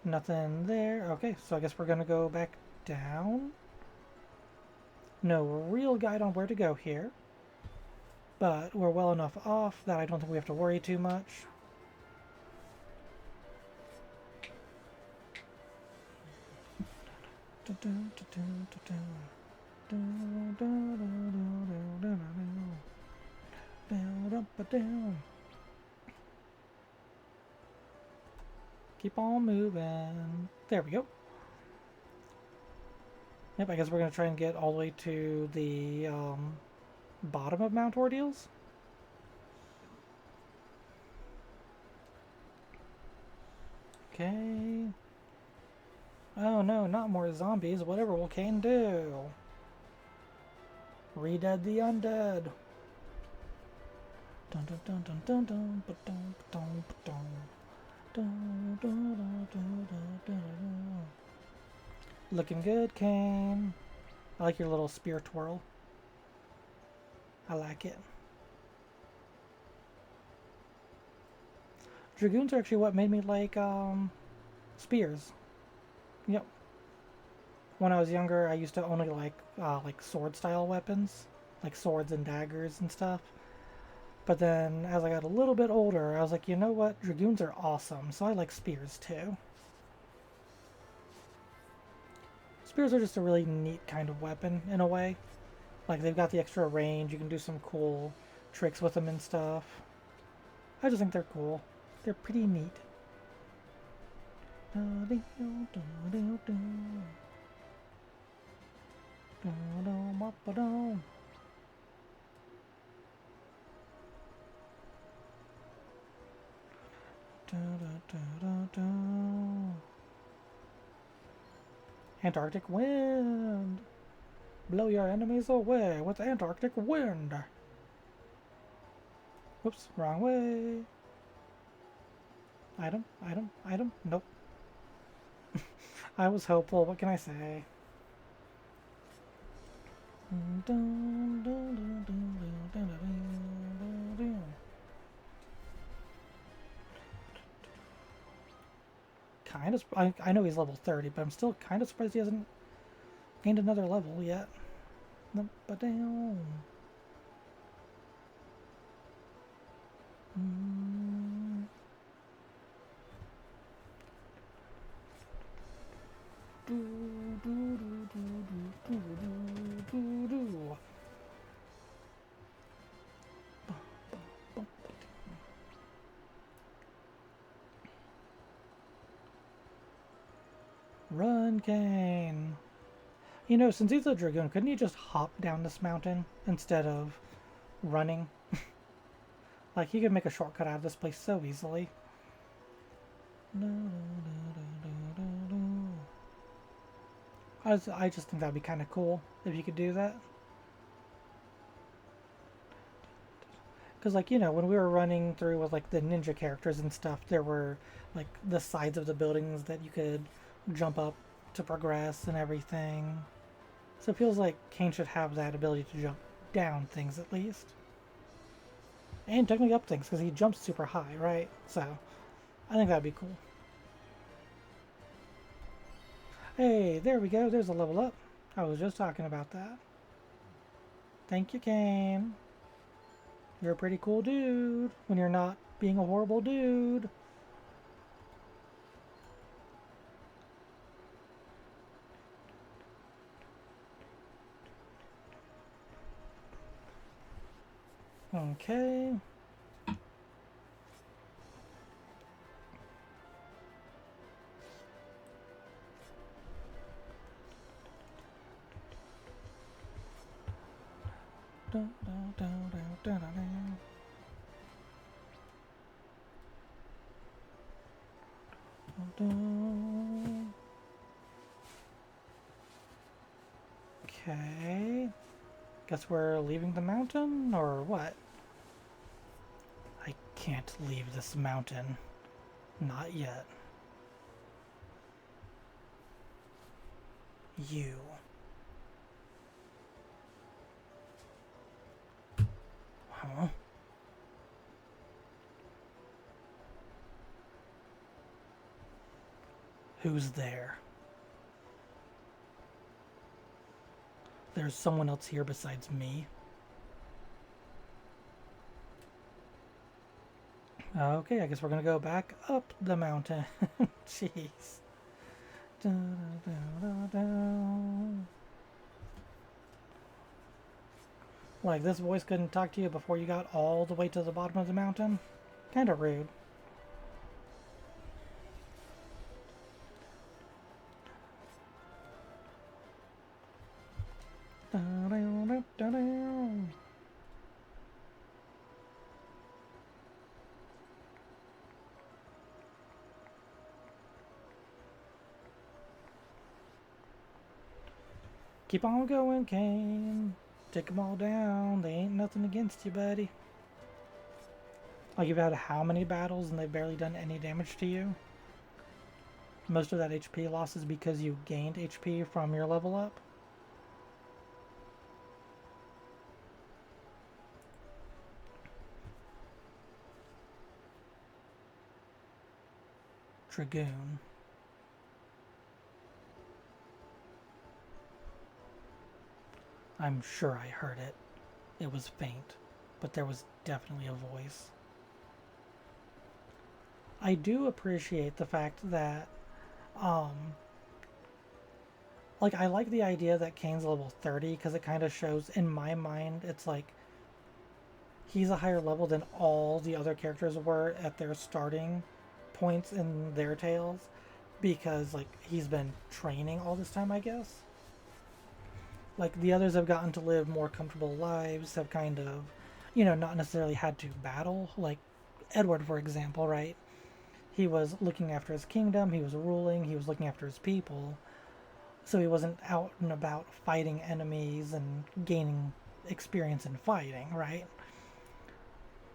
Nothing there. Okay, so I guess we're gonna go back down. No real guide on where to go here. But we're well enough off that I don't think we have to worry too much. Keep on moving. There we go. Yep, I guess we're going to try and get all the way to the bottom of Mount Ordeals. Okay. Oh no, not more zombies. Whatever will Kane do? Redead the undead. Dun dun dun dun dun dun dun dun dun dun dun dun dun. Looking good, Kane. I like your little spear twirl. I like it. Dragoons are actually what made me like spears. Yep. When I was younger, I used to only like sword style weapons, like swords and daggers and stuff. But then as I got a little bit older, I was like, you know what? Dragoons are awesome, so I like spears too. Spears are just a really neat kind of weapon in a way. Like they've got the extra range, you can do some cool tricks with them and stuff. I just think they're cool. They're pretty neat. Antarctic wind! Blow your enemies away with Antarctic wind! Whoops, wrong way. Item, item, item. Nope. I was hopeful, what can I say? Kind of. I know he's level 30, but I'm still kind of surprised he hasn't gained another level yet. But down. Run, Kane. You know, since he's a Dragoon, couldn't he just hop down this mountain instead of running? Like, he could make a shortcut out of this place so easily. I just think that'd be kind of cool if you could do that. Because, like, you know, when we were running through with, like, the ninja characters and stuff, there were, like, the sides of the buildings that you could jump up to progress and everything. So it feels like Kane should have that ability to jump down things at least. And technically up things, because he jumps super high, right? So, I think that'd be cool. Hey, there we go. There's a level up. I was just talking about that. Thank you, Kane. You're a pretty cool dude when you're not being a horrible dude. Okay. Okay. Guess we're leaving the mountain, or what? I can't leave this mountain. Not yet. You. Huh? Who's there? There's someone else here besides me. Okay, I guess we're gonna go back up the mountain. Jeez. Da, da, da, da. Like, this voice couldn't talk to you before you got all the way to the bottom of the mountain? Kinda rude. Da, da, da, da. Keep on going, Kane. Take them all down. They ain't nothing against you, buddy. Like, you've had how many battles and they've barely done any damage to you? Most of that HP loss is because you gained HP from your level up. Dragoon. I'm sure I heard it. It was faint, but there was definitely a voice. I do appreciate the fact that, um, like, I like the idea that Kane's level 30 because it kind of shows, in my mind, it's like he's a higher level than all the other characters were at their starting points in their tales because, like, he's been training all this time, I guess. Like, the others have gotten to live more comfortable lives, have kind of, not necessarily had to battle. Like, Edward, for example, right? He was looking after his kingdom, he was ruling, he was looking after his people. So he wasn't out and about fighting enemies and gaining experience in fighting, right?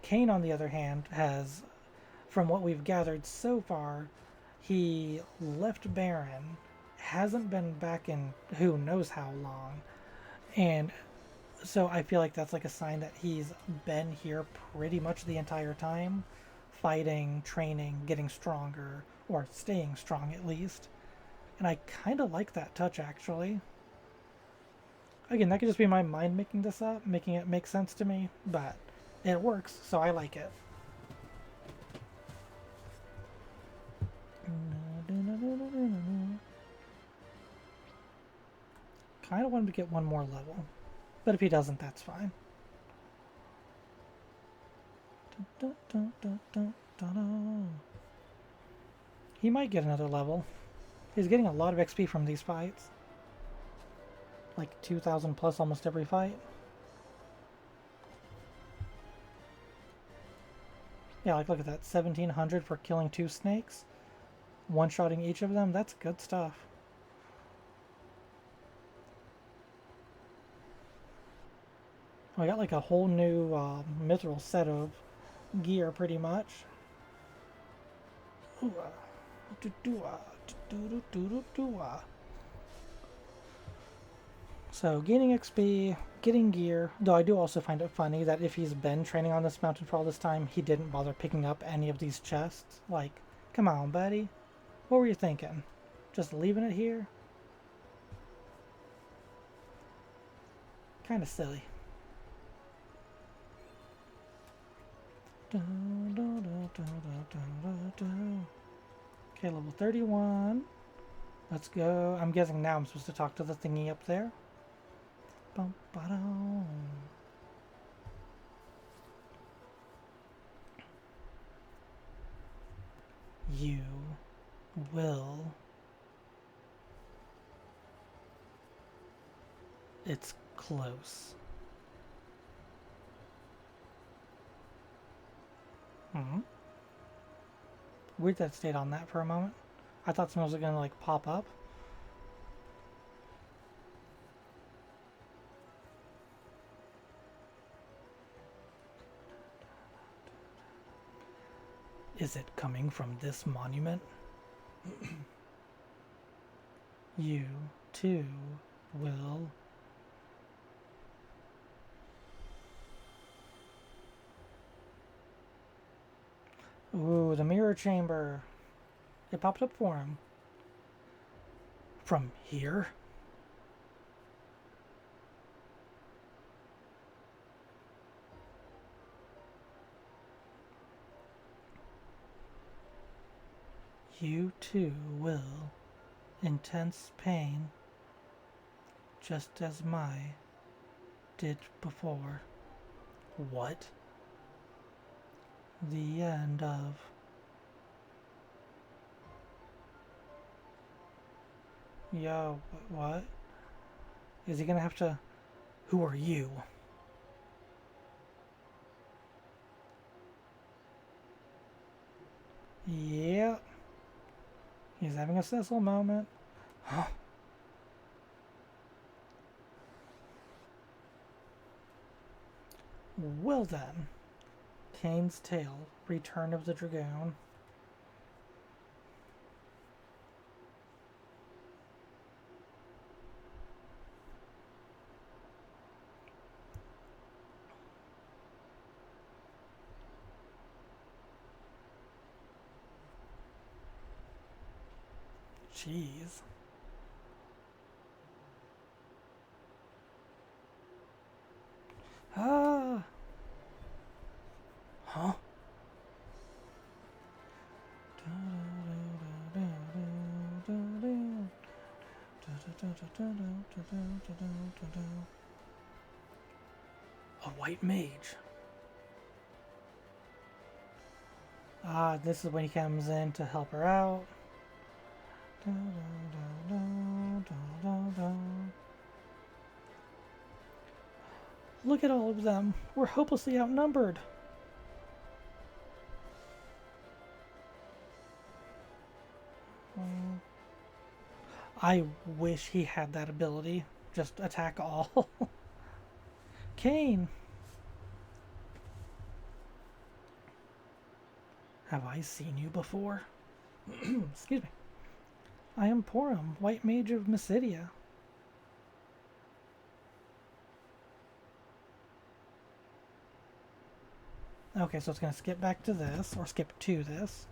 Kane, on the other hand, has, from what we've gathered so far, he left Baron, hasn't been back in who knows how long, and so I feel like that's like a sign that he's been here pretty much the entire time, fighting, training, getting stronger, or staying strong at least. And I kind of like that touch, actually. Again, that could just be my mind making this up, making it make sense to me, but it works, so I like it. Kind of want him to get one more level, but if he doesn't, that's fine. He might get another level. He's getting a lot of XP from these fights. Like 2,000 plus almost every fight. Yeah, like look at that. 1,700 for killing 2 snakes. One-shotting each of them. That's good stuff. I got like a whole new mithril set of gear pretty much. So gaining XP, getting gear, though I do also find it funny that if he's been training on this mountain for all this time, he didn't bother picking up any of these chests. Like, come on, buddy. What were you thinking? Just leaving it here? Kind of silly. Okay, level 31. Let's go. I'm guessing now I'm supposed to talk to the thingy up there. You will. It's close. Weird that it stayed on that for a moment. I thought someone was gonna like pop up. Is it coming from this monument? You, too, will. Ooh, the mirror chamber. It popped up for him. From here? You too will. Intense pain, just as my did before. What? The end of. Yo, what? Is he gonna have to. Who are you? Yep. He's having a Cecil moment. Huh? Well then. Kane's Tale, Return of the Dragoon. Jeez. Ah. Huh? A white mage. Ah, this is when he comes in to help her out. Look at all of them. We're hopelessly outnumbered. I wish he had that ability. Just attack all. Kane! Have I seen you before? Excuse me. I am Porum, White Mage of Mysidia. Okay, so it's going to skip back to this, or skip to this.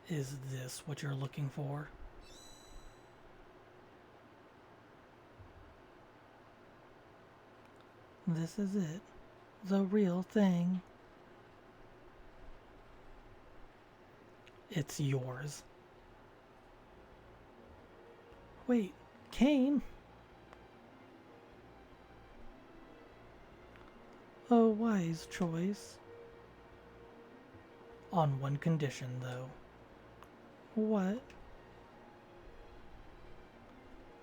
Is this what you're looking for? This is it. The real thing. It's yours. Wait, Kane? A wise choice. On one condition, though. What?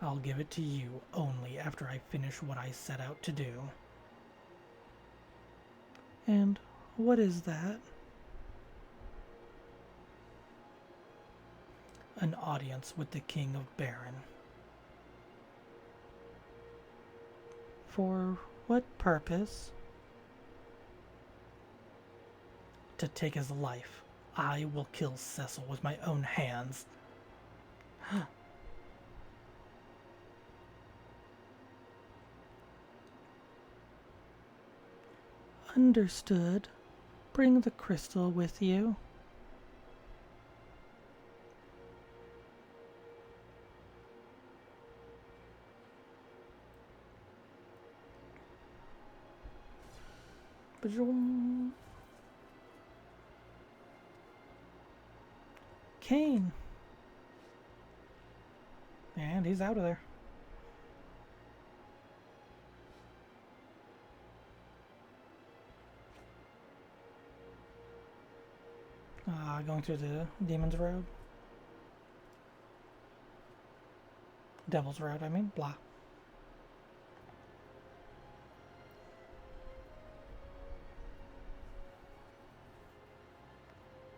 I'll give it to you only after I finish what I set out to do. And what is that? An audience with the King of Baron. For what purpose? To take his life. I will kill Cecil with my own hands. Understood. Bring the crystal with you. Kane. And he's out of there. Going through the Demon's Road. Devil's Road, I mean. Blah.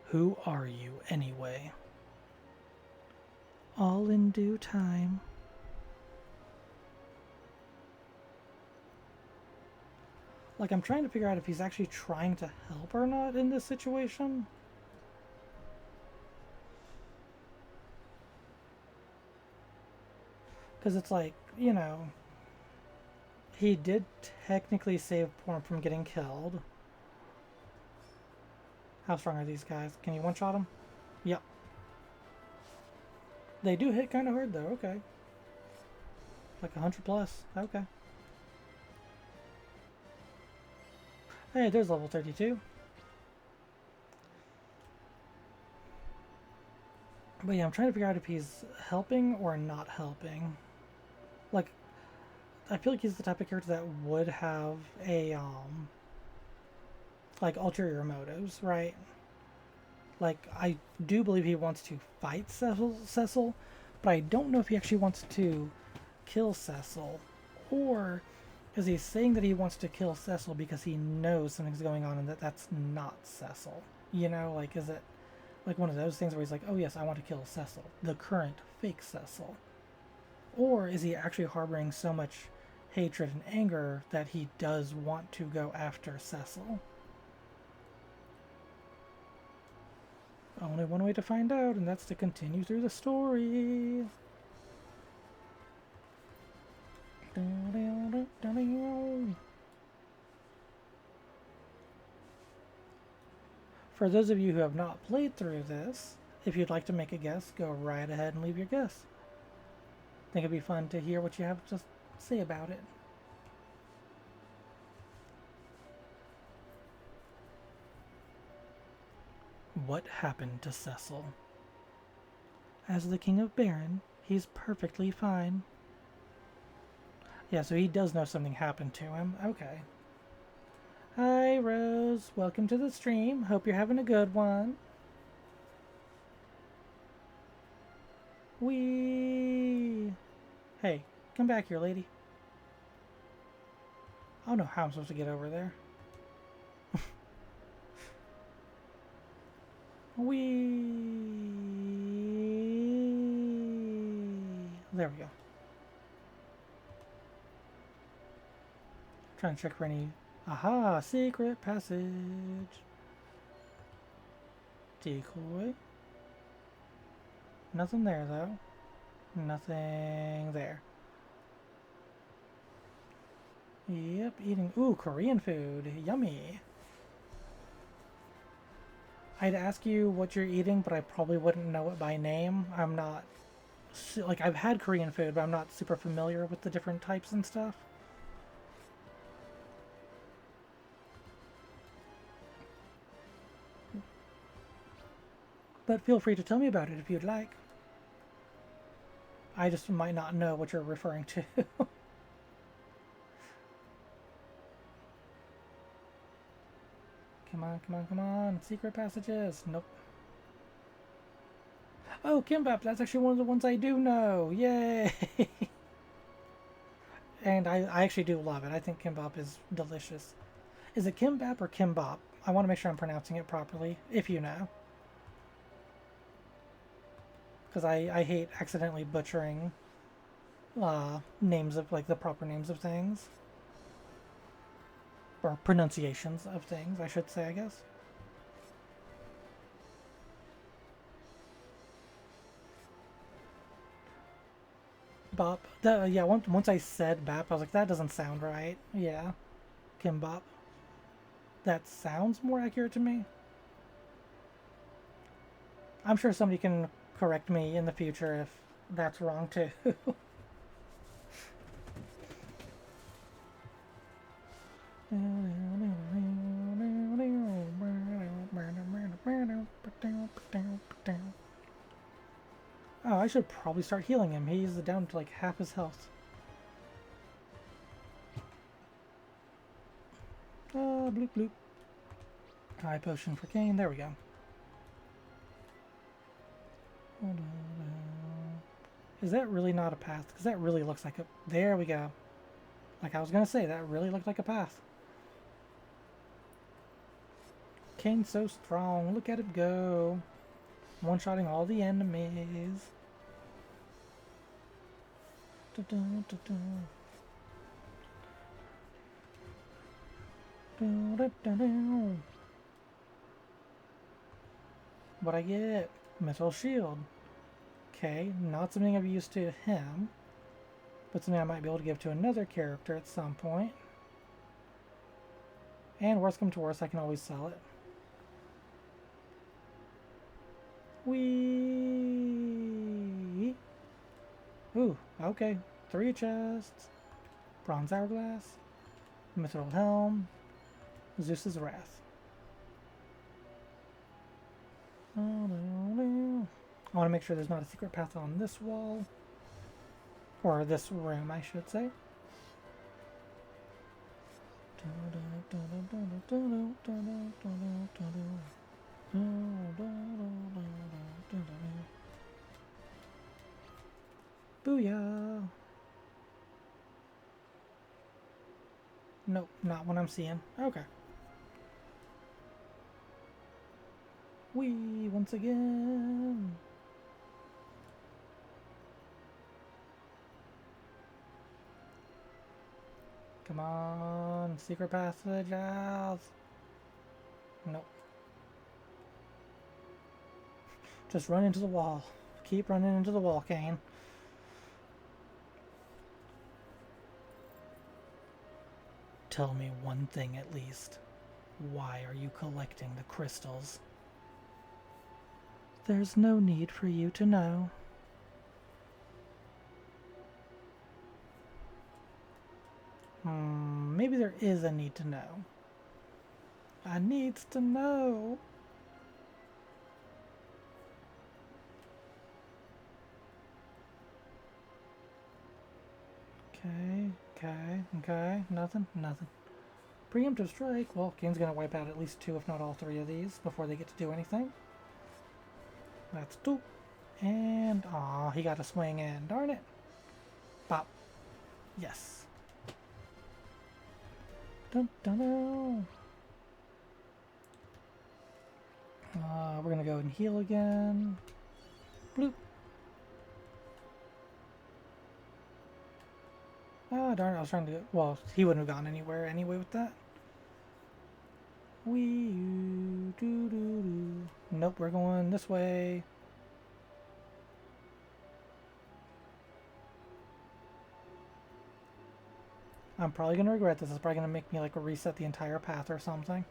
Who are you, anyway? All in due time. Like, I'm trying to figure out if he's actually trying to help or not in this situation. Because it's like, you know, he did technically save Porn from getting killed. How strong are these guys? Can you one-shot them? Yep. They do hit kind of hard, though. Okay. Like 100 plus. Okay. Hey, there's level 32. But yeah, I'm trying to figure out if he's helping or not helping. Like, I feel like he's the type of character that would have a, like, ulterior motives, right? Like, I do believe he wants to fight Cecil, but I don't know if he actually wants to kill Cecil. Or is he saying that he wants to kill Cecil because he knows something's going on and that's not Cecil? You know, like, is it like one of those things where he's like, oh yes, I want to kill Cecil, the current fake Cecil? Or is he actually harboring so much hatred and anger that he does want to go after Cecil? Only one way to find out, and that's to continue through the story. For those of you who have not played through this, if you'd like to make a guess, go right ahead and leave your guess. I think it'd be fun to hear what you have to say about it. What happened to Cecil? As the King of Baron, he's perfectly fine. Yeah, so he does know something happened to him. Okay. Hi, Rose. Welcome to the stream. Hope you're having a good one. Wee. Hey, come back here, lady. I don't know how I'm supposed to get over there. Wee. There we go. Trying to check for any. Aha! Secret passage. Decoy. Nothing there, though. Nothing there. Yep, eating. Ooh, Korean food. Yummy. I'd ask you what you're eating, but I probably wouldn't know it by name. I'm not. Like, I've had Korean food, but I'm not super familiar with the different types and stuff. But feel free to tell me about it if you'd like. I just might not know what you're referring to. Come on, come on, come on. Secret passages. Nope. Oh, kimbap. That's actually one of the ones I do know. Yay! And I actually do love it. I think kimbap is delicious. Is it kimbap or kimbap? I want to make sure I'm pronouncing it properly, if you know. Because I hate accidentally butchering names of, like, the proper names of things. Or pronunciations of things, I should say, I guess. Bop. Yeah, once I said bap, I was like, that doesn't sound right. Yeah. Kimbap. That sounds more accurate to me. I'm sure somebody can correct me in the future if that's wrong too. Oh, I should probably start healing him. He's down to like half his health. Bloop bloop. High potion for Kane. There we go. Is that really not a path? Because that really looks like a... There we go. Like I was going to say, that really looked like a path. Kane's so strong. Look at him go. One-shotting all the enemies. What I get? Metal shield. Okay, not something I've used to him, but something I might be able to give to another character at some point. And worst come to worst, I can always sell it. Whee! Ooh, okay. 3 chests. Bronze hourglass. Mithril helm. Zeus's wrath. I want to make sure there's not a secret path on this wall. Or this room, I should say. Booyah! Nope, not what I'm seeing. Okay. Wee, once again. Come on, secret passage out. Nope. Just run into the wall. Keep running into the wall, Kane. Tell me one thing at least. Why are you collecting the crystals? There's no need for you to know. Maybe there is a need to know. I needs to know. Okay. Nothing. Preemptive strike. Well, Kane's gonna wipe out at least 2, if not all 3 of these before they get to do anything. That's 2. And, aw, he got a swing in. Darn it. Bop. Yes. Dun dun dun. We're gonna go and heal again. Bloop. Ah, darn it, I was trying to... Well, he wouldn't have gone anywhere anyway with that. Wee doo doo doo. Nope, we're going this way. I'm probably gonna regret this. It's probably gonna make me like reset the entire path or something.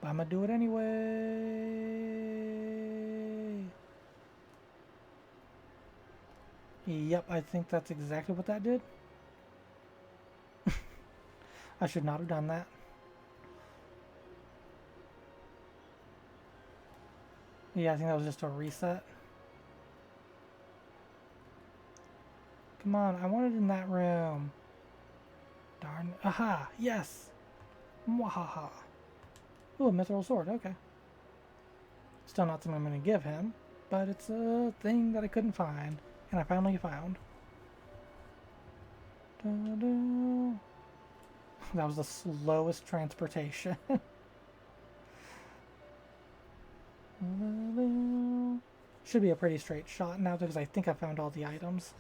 But I'm gonna do it anyway. Yep, I think that's exactly what that did. I should not have done that. Yeah, I think that was just a reset. Come on, I want it in that room. Darn. Aha! Yes! Mwahaha. Ooh, a mithril sword. Okay. Still not something I'm going to give him, but it's a thing that I couldn't find, and I finally found. Da-da. That was the slowest transportation. Should be a pretty straight shot now because I think I found all the items.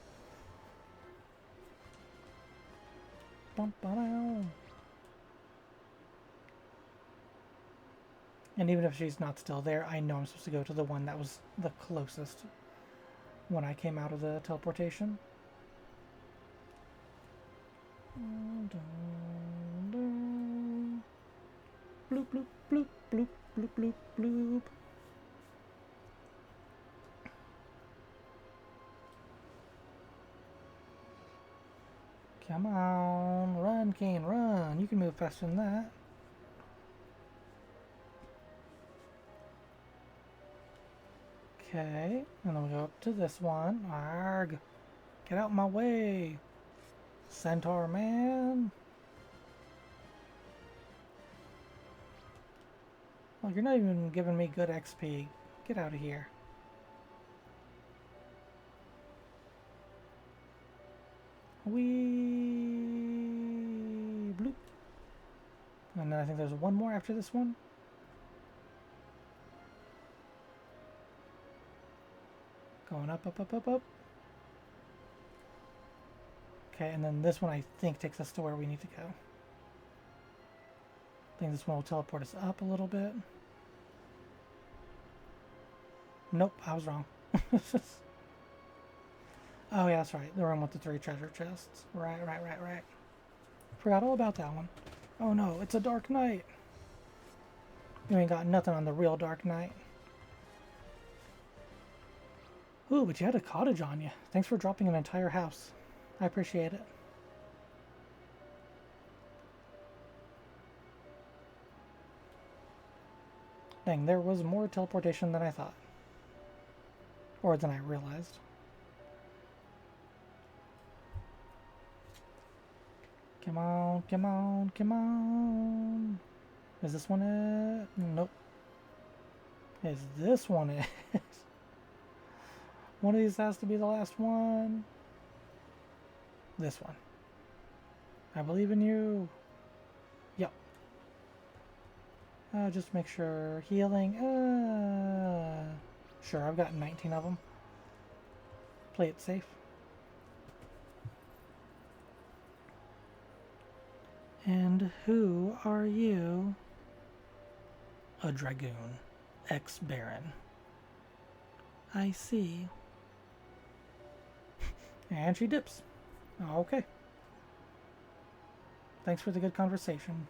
And even if she's not still there, I know I'm supposed to go to the one that was the closest when I came out of the teleportation. Bloop, bloop, bloop, bloop, bloop, bloop, bloop. Come on, run, Kane, run. You can move faster than that. Okay, and then we go up to this one. Arg! Get out my way, Centaur man. Well, you're not even giving me good XP. Get out of here. Wee bloop. And then I think there's one more after this one. Going up, up, up, up, up. Okay, and then this one I think takes us to where we need to go. I think this one will teleport us up a little bit. Nope, I was wrong. Oh yeah, that's right. The room with the 3 treasure chests. Right. Forgot all about that one. Oh no, it's a dark night. You ain't got nothing on the real dark night. Ooh, but you had a cottage on you. Thanks for dropping an entire house. I appreciate it. Dang, there was more teleportation than I thought. Or than I realized. Come on, come on, come on. Is this one it? Nope. Is this one it? One of these has to be the last one. This one. I believe in you. Yep. Just make sure. Healing. Sure, I've got 19 of them. Play it safe. And who are you? A dragoon. Ex-baron. I see. And she dips. Okay. Thanks for the good conversation.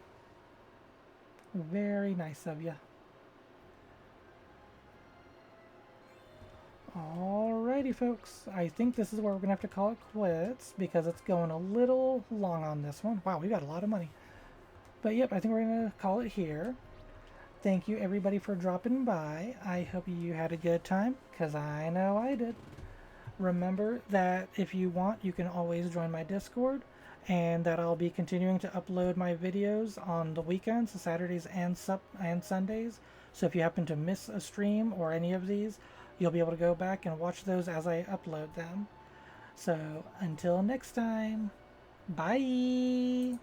Very nice of you. Alrighty, folks. I think this is where we're going to have to call it quits because it's going a little long on this one. Wow, we got a lot of money. But yep, I think we're going to call it here. Thank you, everybody, for dropping by. I hope you had a good time because I know I did. Remember that if you want, you can always join my Discord, and that I'll be continuing to upload my videos on the weekends, Saturdays and Sundays. So if you happen to miss a stream or any of these, you'll be able to go back and watch those as I upload them. So until next time, bye!